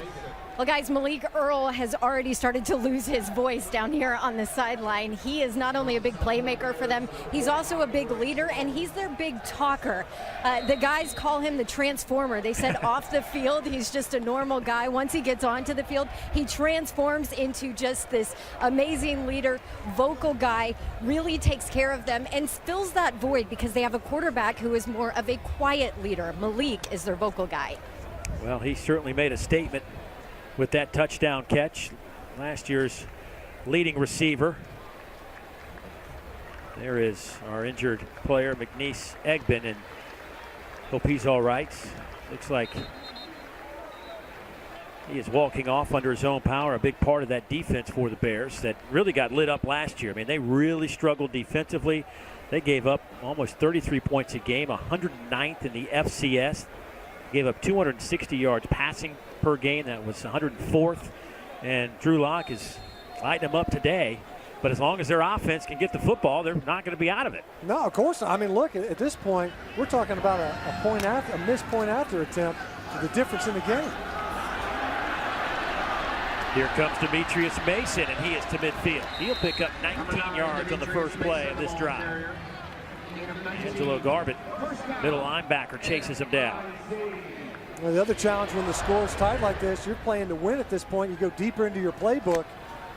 Well, guys, Malik Earl has already started to lose his voice down here on the sideline. He is not only a big playmaker for them, he's also a big leader, and he's their big talker. The guys call him the transformer. They said off the field, he's just a normal guy. Once he gets onto the field, he transforms into just this amazing leader, vocal guy, really takes care of them and fills that void because they have a quarterback who is more of a quiet leader. Malik is their vocal guy. Well, he certainly made a statement with that touchdown catch. Last year's leading receiver. There is our injured player, McNeese Egbin, and hope he's all right. Looks like he is walking off under his own power, a big part of that defense for the Bears that really got lit up last year. I mean, they really struggled defensively. They gave up almost 33 points a game, 109th in the FCS. Gave up 260 yards passing per game. That was 104th. And Drew Lock is lighting them up today. But as long as their offense can get the football, they're not going to be out of it. No, of course not. I mean, look, at this point, we're talking about a missed point after attempt to the difference in the game. Here comes Demetrius Mason, and he is to midfield. He'll pick up 19 yards on the first play of this drive. Angelo Garbutt, middle linebacker, chases him down. Well, the other challenge when the score is tight like this, you're playing to win at this point. You go deeper into your playbook,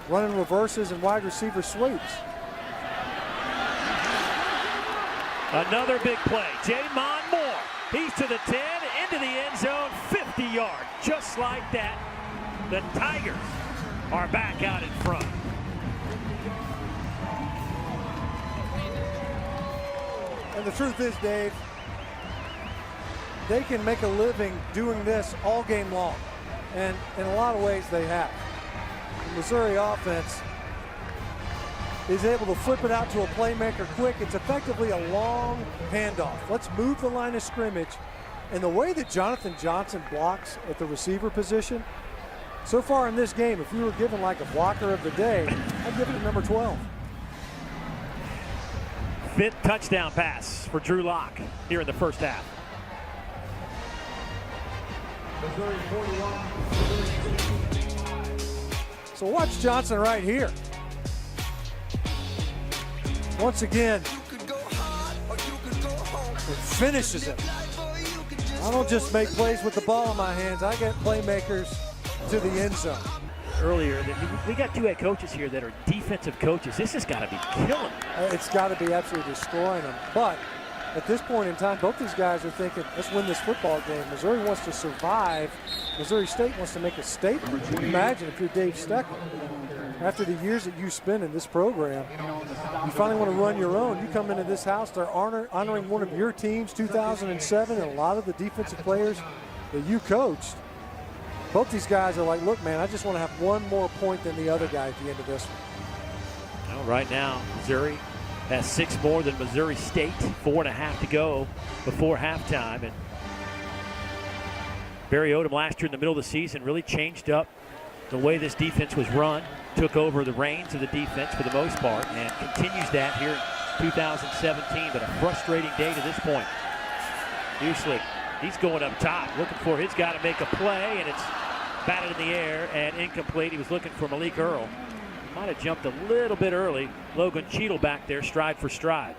running reverses and wide receiver sweeps. Another big play. J'Mon Moore. He's to the 10, into the end zone, 50 yards. Just like that, the Tigers are back out in front. And the truth is, Dave, they can make a living doing this all game long. And in a lot of ways they have. The Missouri offense is able to flip it out to a playmaker quick. It's effectively a long handoff. Let's move the line of scrimmage. And the way that Jonathan Johnson blocks at the receiver position, so far in this game, if you were given like a blocker of the day, I'd give it to number 12. Fifth touchdown pass for Drew Lock here in the first half. So watch Johnson right here. Once again, it finishes it. I don't just make plays with the ball in my hands. I get playmakers to the end zone. Earlier, we got two head coaches here that are defensive coaches. This has got to be killing them. It's got to be absolutely destroying them. But at this point in time, both these guys are thinking, let's win this football game. Missouri wants to survive Missouri State wants to make a statement. Imagine if you're Dave Steckel. After the years that you spent in this program, you finally want to run your own. You come into this house, they're honoring one of your teams, 2007, and a lot of the defensive players that you coached. Both these guys are like, look, man, I just want to have one more point than the other guy at the end of this one. Well, right now, Missouri has 6 more than Missouri State. 4.5 to go before halftime. And Barry Odom last year in the middle of the season really changed up the way this defense was run, took over the reins of the defense for the most part, and continues that here in 2017, but a frustrating day to this point. Usually, he's going up top, looking for his guy to make a play, and it's batted in the air and incomplete. He was looking for Malik Earl. Might have jumped a little bit early. Logan Cheadle back there, stride for stride.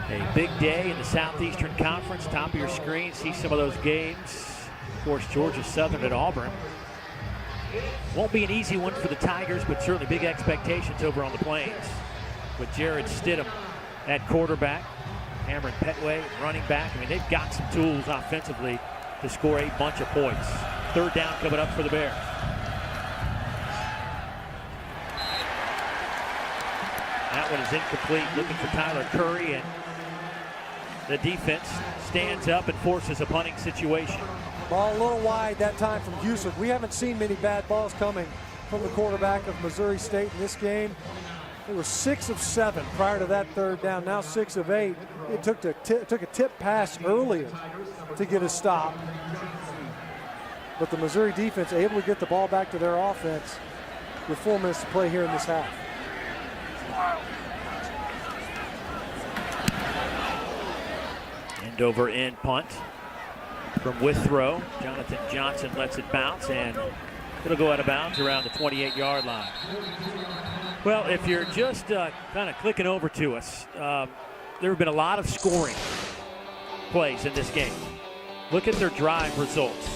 A big day in the Southeastern Conference. Top of your screen, see some of those games. Of course, Georgia Southern at Auburn. Won't be an easy one for the Tigers, but certainly big expectations over on the Plains. With Jared Stidham at quarterback, Cameron Petway running back. I mean, they've got some tools offensively to score a bunch of points. 3rd down coming up for the Bears. That one is incomplete, looking for Tyler Curry, and the defense stands up and forces a punting situation. Ball a little wide that time from Houston. We haven't seen many bad balls coming from the quarterback of Missouri State in this game. They were 6 of 7 prior to that 3rd down, now 6 of 8. It took a tip pass earlier to get a stop. But the Missouri defense able to get the ball back to their offense with 4 minutes to play here in this half. End over end punt from Withrow. Jonathan Johnson lets it bounce, and it'll go out of bounds around the 28-yard line. Well, if you're just kind of clicking over to us, there have been a lot of scoring plays in this game. Look at their drive results.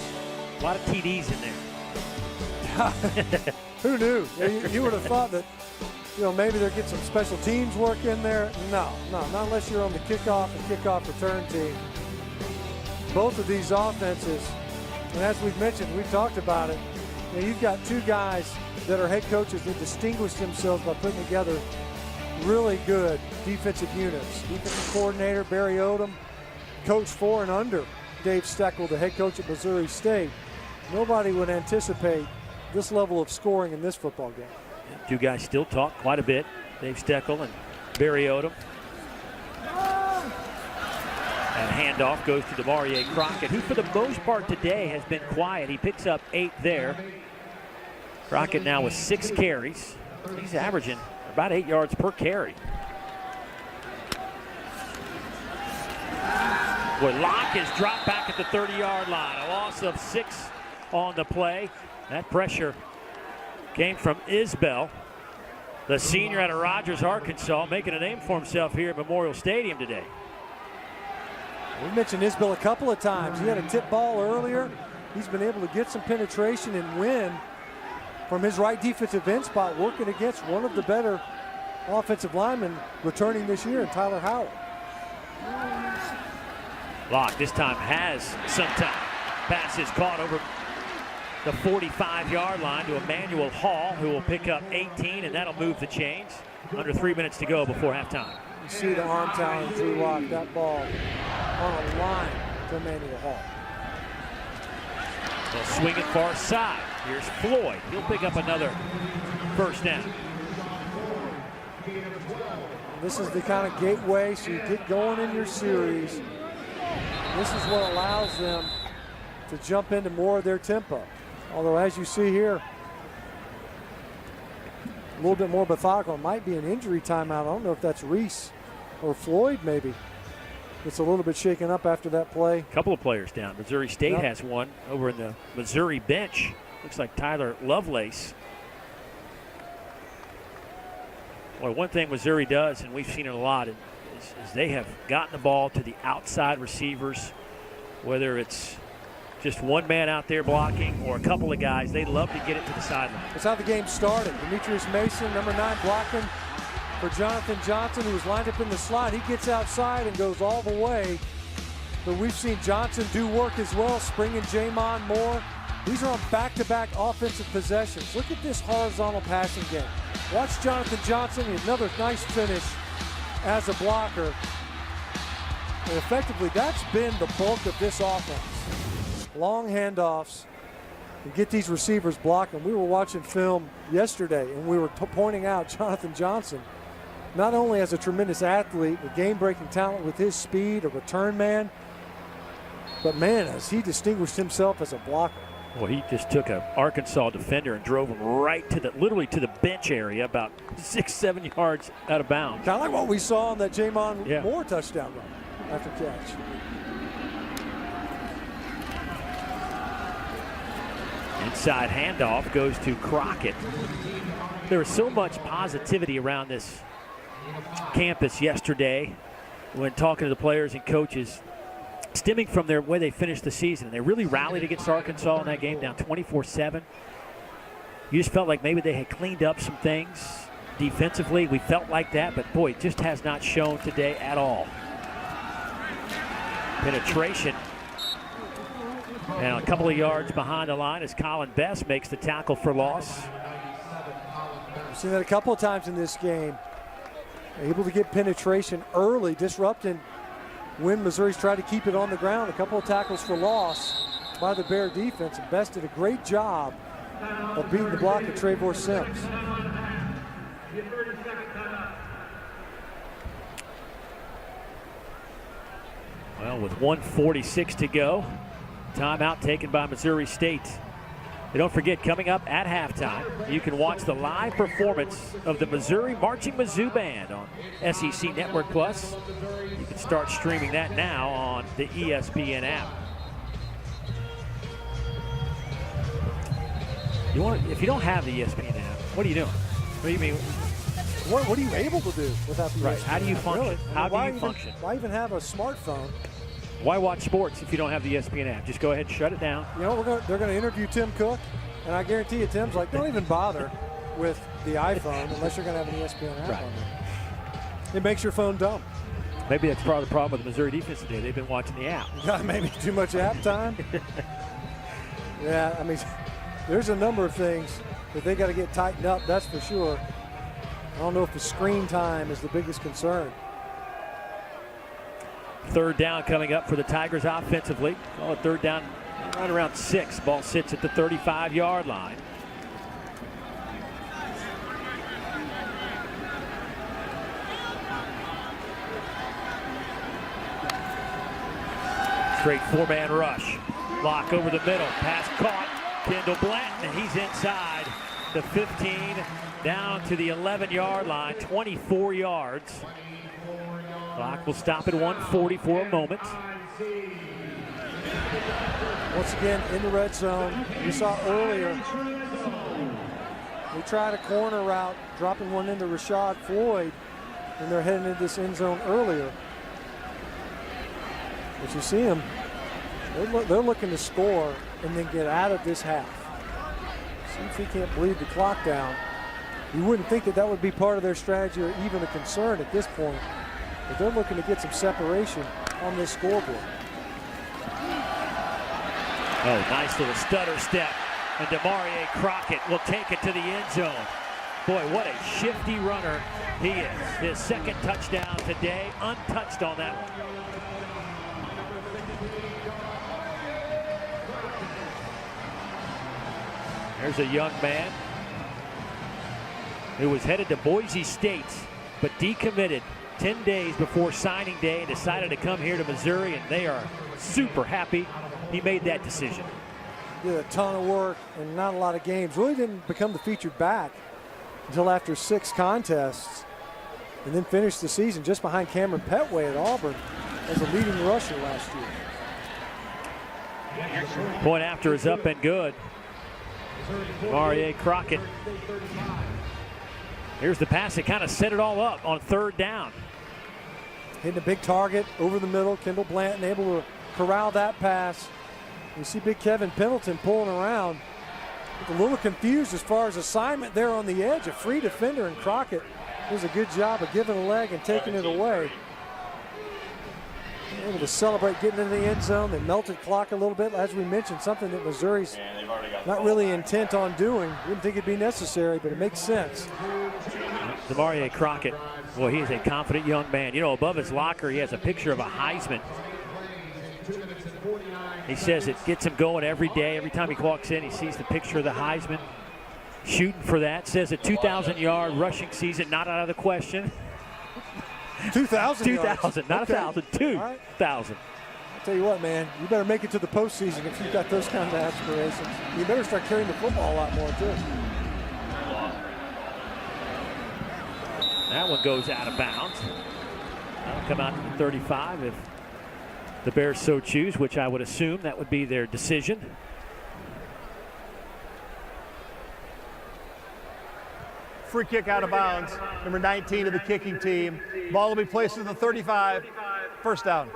A lot of TDs in there. Who knew? You would have thought that, maybe they'll get some special teams work in there. No, not unless you're on the kickoff and kickoff return team. Both of these offenses, and as we've mentioned, we've talked about it, you've got 2 guys that are head coaches that distinguish themselves by putting together really good defensive units. Defensive coordinator Barry Odom, coach for and under Dave Steckel, the head coach at Missouri State. Nobody would anticipate this level of scoring in this football game. 2 guys still talk quite a bit, Dave Steckel and Barry Odom. And handoff goes to Demarie Crockett, who for the most part today has been quiet. He picks up 8 there. Crockett now with 6 carries. He's averaging about 8 yards per carry. Boy, Locke is dropped back at the 30-yard line. A loss of 6 on the play. That pressure came from Isbell, the senior out of Rogers, Arkansas, making a name for himself here at Memorial Stadium today. We mentioned Isbell a couple of times. He had a tip ball earlier. He's been able to get some penetration and win from his right defensive end spot, working against one of the better offensive linemen returning this year in Tyler Howard. Locke this time has some time. Pass is caught over the 45-yard line to Emmanuel Hall, who will pick up 18, and that'll move the chains. Under 3 minutes to go before halftime. You see the arm talent of Drew Locke, that ball on a line to Emmanuel Hall. They'll swing it far side. Here's Floyd. He'll pick up another 1st down. This is the kind of gateway, so you get going in your series. This is what allows them to jump into more of their tempo. Although, as you see here, a little bit more methodical. It might be an injury timeout. I don't know if that's Reese or Floyd maybe. It's a little bit shaken up after that play. A couple of players down. Missouri State has one over in the Missouri bench. Looks like Tyler Lovelace. Well, one thing Missouri does, and we've seen it a lot, is they have gotten the ball to the outside receivers, whether it's just one man out there blocking or a couple of guys. They love to get it to the sideline. That's how the game started. Demetrius Mason, number 9, blocking for Jonathan Johnson, who was lined up in the slot. He gets outside and goes all the way. But we've seen Johnson do work as well, springing Jamon Moore. These are on back-to-back offensive possessions. Look at this horizontal passing game. Watch Jonathan Johnson, another nice finish as a blocker. And effectively, that's been the bulk of this offense. Long handoffs and get these receivers blocking. We were watching film yesterday, and we were pointing out Jonathan Johnson, not only as a tremendous athlete with game-breaking talent with his speed, a return man, but man, as he distinguished himself as a blocker. Well, he just took an Arkansas defender and drove him right to literally to the bench area, about 6-7 yards out of bounds. Kind of like what we saw on that Jamon Yeah. Moore touchdown run after catch. Inside handoff goes to Crockett. There was so much positivity around this campus yesterday when talking to the players and coaches, stemming from their way they finished the season. They really rallied against Arkansas in that game, down 24-7. You just felt like maybe they had cleaned up some things defensively. We felt like that, but boy, it just has not shown today at all. Penetration. And a couple of yards behind the line as Colin Best makes the tackle for loss. We've seen that a couple of times in this game. Able to get penetration early, disrupting when Missouri's tried to keep it on the ground. A couple of tackles for loss by the Bear defense. And Best did a great job of beating the block of Trevor Sims. Well, with 1:46 to go, timeout taken by Missouri State. And don't forget, coming up at halftime, you can watch the live performance of the Missouri Marching Mizzou Band on SEC Network Plus. You can start streaming that now on the ESPN app. If you don't have the ESPN app, what are you doing? What do you mean? What are you able to do without the Right. ESPN How do you app? function? Really? How do you even, function? Why even have a smartphone? Why watch sports if you don't have the ESPN app? Just go ahead and shut it down. You know, they're going to interview Tim Cook, and I guarantee you, Tim's like, don't even bother with the iPhone unless you're going to have an ESPN app Right. on there. It makes your phone dumb. Maybe that's part of the problem with the Missouri defense today. They've been watching the app. Got maybe too much app time. Yeah, I mean, there's a number of things that they got to get tightened up, that's for sure. I don't know if the screen time is the biggest concern. Third down coming up for the Tigers offensively. Call it third down right around 6. Ball sits at the 35-yard line. Straight 4-man rush. Lock over the middle. Pass caught. Kendall Blanton, and he's inside the 15 down to the 11-yard line, 24 yards. Clock will stop at 1:40 for a moment. Once again, in the red zone. We saw earlier, they tried a corner route, dropping one into Rashad Floyd, and they're heading into this end zone earlier. But you see them, they're looking to score and then get out of this half. See if he can't bleed the clock down. You wouldn't think that would be part of their strategy or even a concern at this point. But they're looking to get some separation on this scoreboard. Oh, nice little stutter step. And Demarie Crockett will take it to the end zone. Boy, what a shifty runner he is. His second touchdown today, untouched on that one. There's a young man who was headed to Boise State, but decommitted 10 days before signing day and decided to come here to Missouri, and they are super happy he made that decision. Did a ton of work and not a lot of games. Really didn't become the featured back until after 6 contests, and then finished the season just behind Cameron Petway at Auburn as a leading rusher last year. Point after is up and good. Demarie Crockett. Here's the pass that kind of set it all up on third down. Hitting a big target over the middle. Kendall Blanton able to corral that pass. You see big Kevin Pendleton pulling around. A little confused as far as assignment there on the edge. A free defender, and Crockett does a good job of giving a leg and taking it away. Able to celebrate getting into the end zone. They melted clock a little bit, as we mentioned, something that Missouri's not really intent on doing. Wouldn't think it'd be necessary, but it makes sense. Demarie Crockett, boy, he is a confident young man. You know, above his locker, he has a picture of a Heisman. He says it gets him going every day. Every time he walks in, he sees the picture of the Heisman. Shooting for that. Says a 2,000-yard rushing season, not out of the question. 2,000 2,000, not okay. 1,000, 2,000. I'll tell you what, man, you better make it to the postseason if you've got those kinds of aspirations. You better start carrying the football a lot more, too. That one goes out of bounds. That'll come out to the 35 if the Bears so choose, which I would assume that would be their decision. Free kick out of bounds. Number 19 of the kicking team. Ball will be placed at the 35. First down.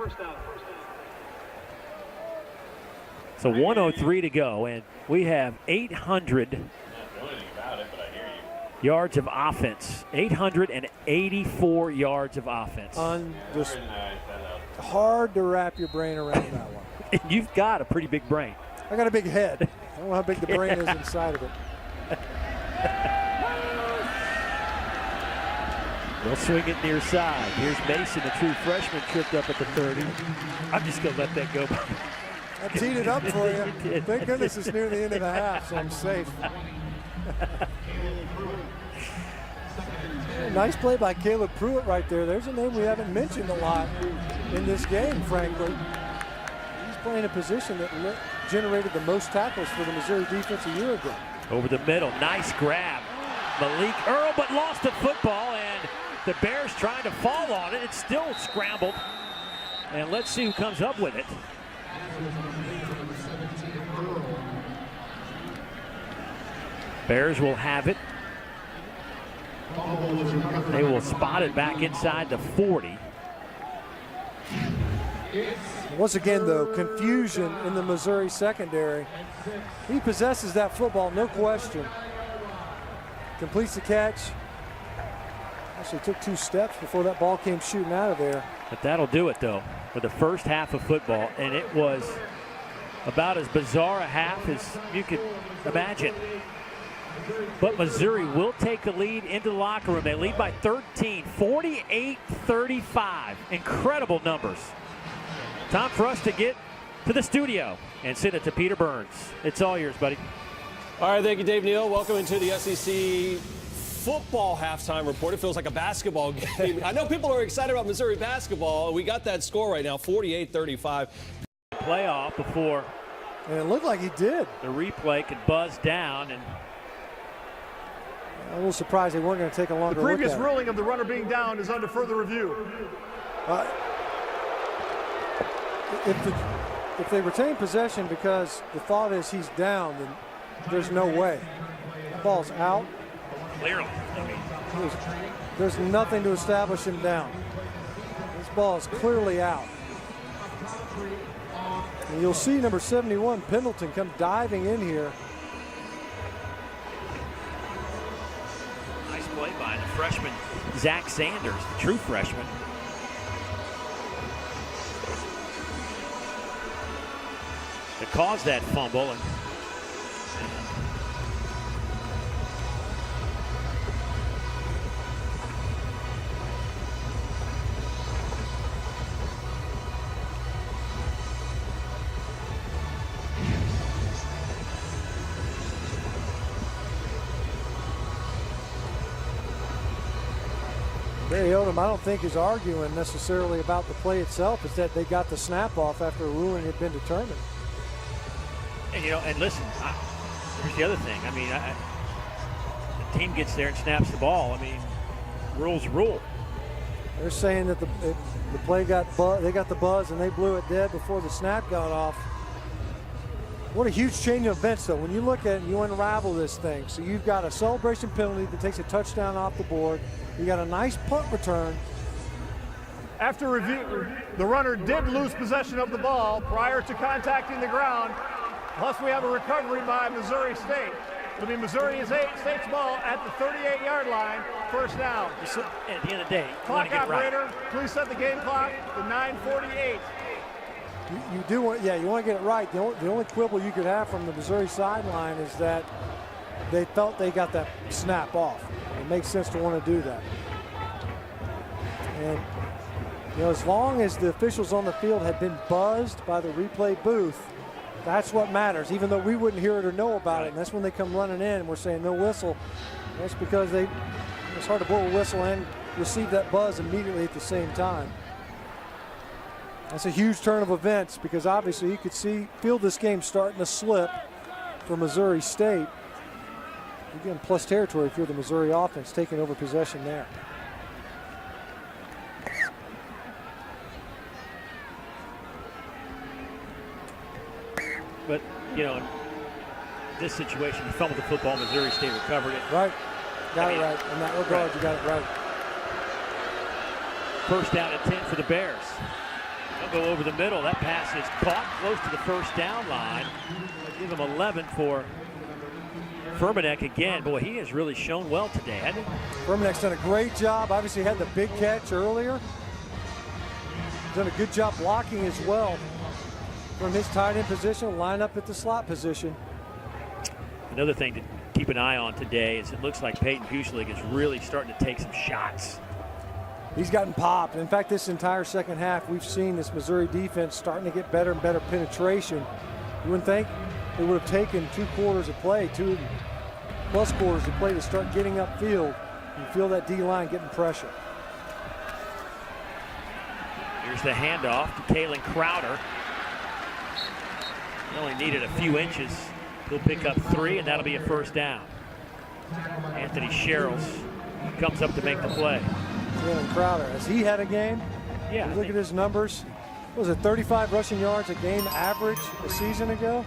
So 1:03 to go, and we have 800 yards of offense. 884 yards of offense. Just hard to wrap your brain around that one. And you've got a pretty big brain. I got a big head. I don't know how big the brain is inside of it. They'll swing it near side. Here's Mason, the true freshman, tripped up at the 30. I'm just going to let that go. I teed it up for you. Thank goodness it's near the end of the half, so I'm safe. Nice play by Caleb Pruitt right there. There's a name we haven't mentioned a lot in this game, frankly. He's playing a position that generated the most tackles for the Missouri defense a year ago. Over the middle, nice grab. Malik Earl, but lost the football, and the Bears trying to fall on it. It's still scrambled. And let's see who comes up with it. Bears will have it. They will spot it back inside the 40. Once again, though, confusion in the Missouri secondary. He possesses that football, no question. Completes the catch. Actually took 2 steps before that ball came shooting out of there. But that'll do it, though, for the first half of football. And it was about as bizarre a half as you could imagine. But Missouri will take the lead into the locker room. They lead by 13, 48-35. Incredible numbers. Time for us to get to the studio and send it to Peter Burns. It's all yours, buddy. All right, thank you, Dave Neal. Welcome into the SEC football halftime report. It feels like a basketball game. I know people are excited about Missouri basketball. We got that score right now, 48-35. Playoff before. And it looked like he did. The replay could buzz down. And I'm a little surprised they weren't going to take a longer look at it. The previous ruling of the runner being down is under further review. If they retain possession because the thought is he's down, then there's no way. The ball's out. Clearly. There's nothing to establish him down. This ball is clearly out. And you'll see number 71, Pendleton, come diving in here. Nice play by the freshman, Zach Sanders, the true freshman. To cause that fumble. And Barry Odom, I don't think is arguing necessarily about the play itself. It's that they got the snap off after a ruling had been determined. And, you know, and listen, here's the other thing. I mean, the team gets there and snaps the ball. I mean, rules rule. They're saying that the play got they got the buzz and they blew it dead before the snap got off. What a huge change of events, though. When you look at it, you unravel this thing. So you've got a celebration penalty that takes a touchdown off the board. You got a nice punt return. After review, the runner did lose possession of the ball prior to contacting the ground. Plus, we have a recovery by Missouri State. It'll be Missouri State's ball at the 38-yard line. first down. At the end of the day, you want Clock to get it right. operator, please set the game clock to 9:48. You do want, yeah, you want to get it right. The only quibble you could have from the Missouri sideline is that they felt they got that snap off. It makes sense to want to do that. And, you know, as long as the officials on the field had been buzzed by the replay booth, that's what matters, even though we wouldn't hear it or know about it. And that's when they come running in and we're saying no whistle. That's because it's hard to blow a whistle and receive that buzz immediately at the same time. That's a huge turn of events because obviously you could feel this game starting to slip for Missouri State. You're getting plus territory if you're the Missouri offense taking over possession there. But, you know, in this situation, you fumbled the football, Missouri State recovered it. Right. Got it right. In that regard, right. You got it right. First down and 10 for the Bears. They'll go over the middle. That pass is caught close to the first down line. Give him 11 for Firmanek again. Boy, he has really shown well today, hasn't he? Firmanek's done a great job. Obviously had the big catch earlier. Done a good job blocking as well from his tight end position, line up at the slot position. Another thing to keep an eye on today is it looks like Peyton Bushlig is really starting to take some shots. He's gotten popped. In fact, this entire second half, we've seen this Missouri defense starting to get better and better penetration. You wouldn't think it would have taken 2 quarters of play, 2+ quarters of play to start getting upfield. You feel that D-line getting pressure. Here's the handoff to Kalen Crowder. He only needed a few inches. He'll pick up 3, and that'll be a first down. Anthony Sherrills comes up to make the play. Kalen Crowder, has he had a game? Yeah. Look at his numbers. What was it, 35 rushing yards a game average a season ago?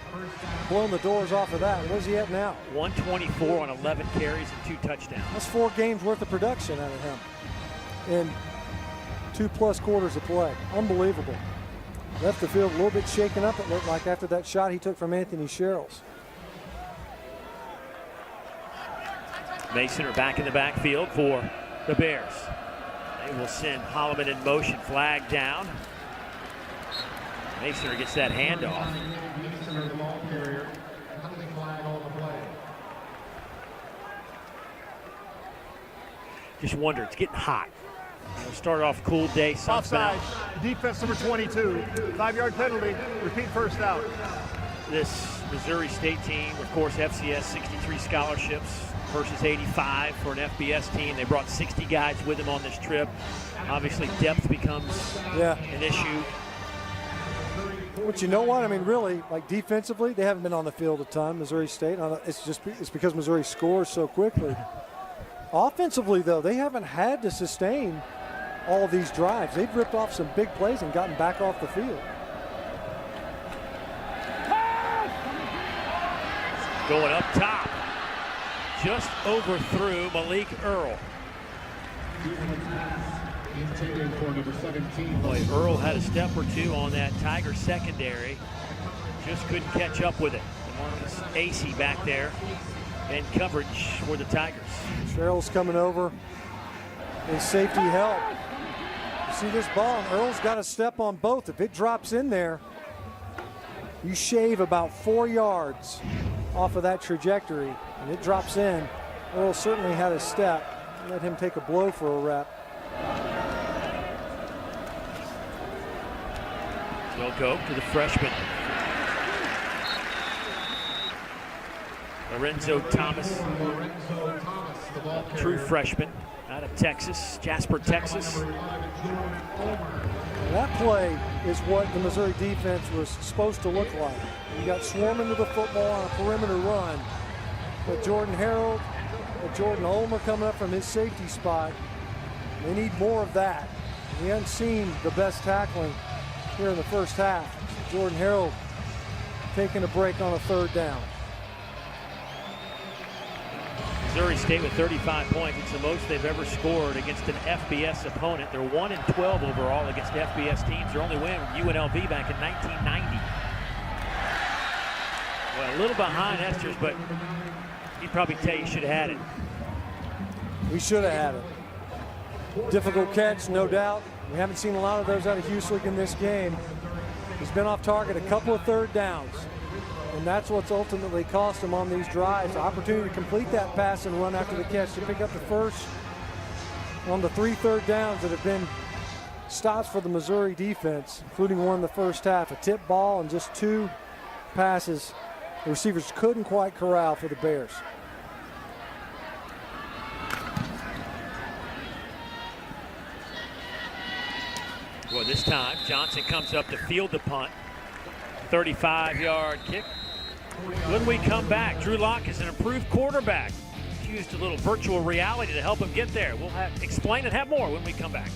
Blown the doors off of that. Where's he at now? 124 on 11 carries and 2 touchdowns. That's 4 games worth of production out of him in 2+ quarters of play. Unbelievable. Left the field a little bit shaken up, it looked like, after that shot he took from Anthony Sherrills. Mason are back in the backfield for the Bears. They will send Holloman in motion, flag down. Mason gets that handoff. Mason, the ball carrier, penalty flag on the play. Just wonder, it's getting hot. We'll start off cool day, sun's been out. Offside, defense number 22, 5-yard penalty, repeat first down. This Missouri State team, of course, FCS 63 scholarships versus 85 for an FBS team. They brought 60 guys with them on this trip. Obviously, depth becomes an issue. But you know what? I mean, really, like defensively, they haven't been on the field a ton, Missouri State. It's because Missouri scores so quickly. Offensively, though, they haven't had to sustain all of these drives. They've ripped off some big plays and gotten back off the field. Going up top, just overthrew Malik Earl. Boy, Earl had a step or two on that Tiger secondary. Just couldn't catch up with it. Marcus Acey back there in coverage for the Tigers. Sherrills coming over. His safety help. You see this ball, and Earl's got to step on both. If it drops in there, you shave about 4 yards off of that trajectory, and it drops in. Earl certainly had a step. Let him take a blow for a rep. They'll go to the freshman. Lorenzo Thomas, true freshman out of Texas, Jasper, Texas. That play is what the Missouri defense was supposed to look like. You got swarming to the football on a perimeter run. But Jordan Harold, Jordan Ulmer coming up from his safety spot. They need more of that. We haven't seen the best tackling here in the first half. Jordan Harold taking a break on a 3rd down. Missouri State with 35 points. It's the most they've ever scored against an FBS opponent. They're 1-12 overall against FBS teams. Their only win with UNLV back in 1990. Well, a little behind Esters, but he'd probably tell you should have had it. We should have had it. Difficult catch, no doubt. We haven't seen a lot of those out of Hueslick in this game. He's been off target a couple of third downs, and that's what's ultimately cost him on these drives. The opportunity to complete that pass and run after the catch to pick up the first on the 3 third downs that have been stops for the Missouri defense, including one in the first half. A tip ball and just 2 passes the receivers couldn't quite corral for the Bears. Well, this time Johnson comes up to field the punt. 35-yard kick. When we come back, Drew Lock is an improved quarterback. He's used a little virtual reality to help him get there. We'll explain and have more when we come back.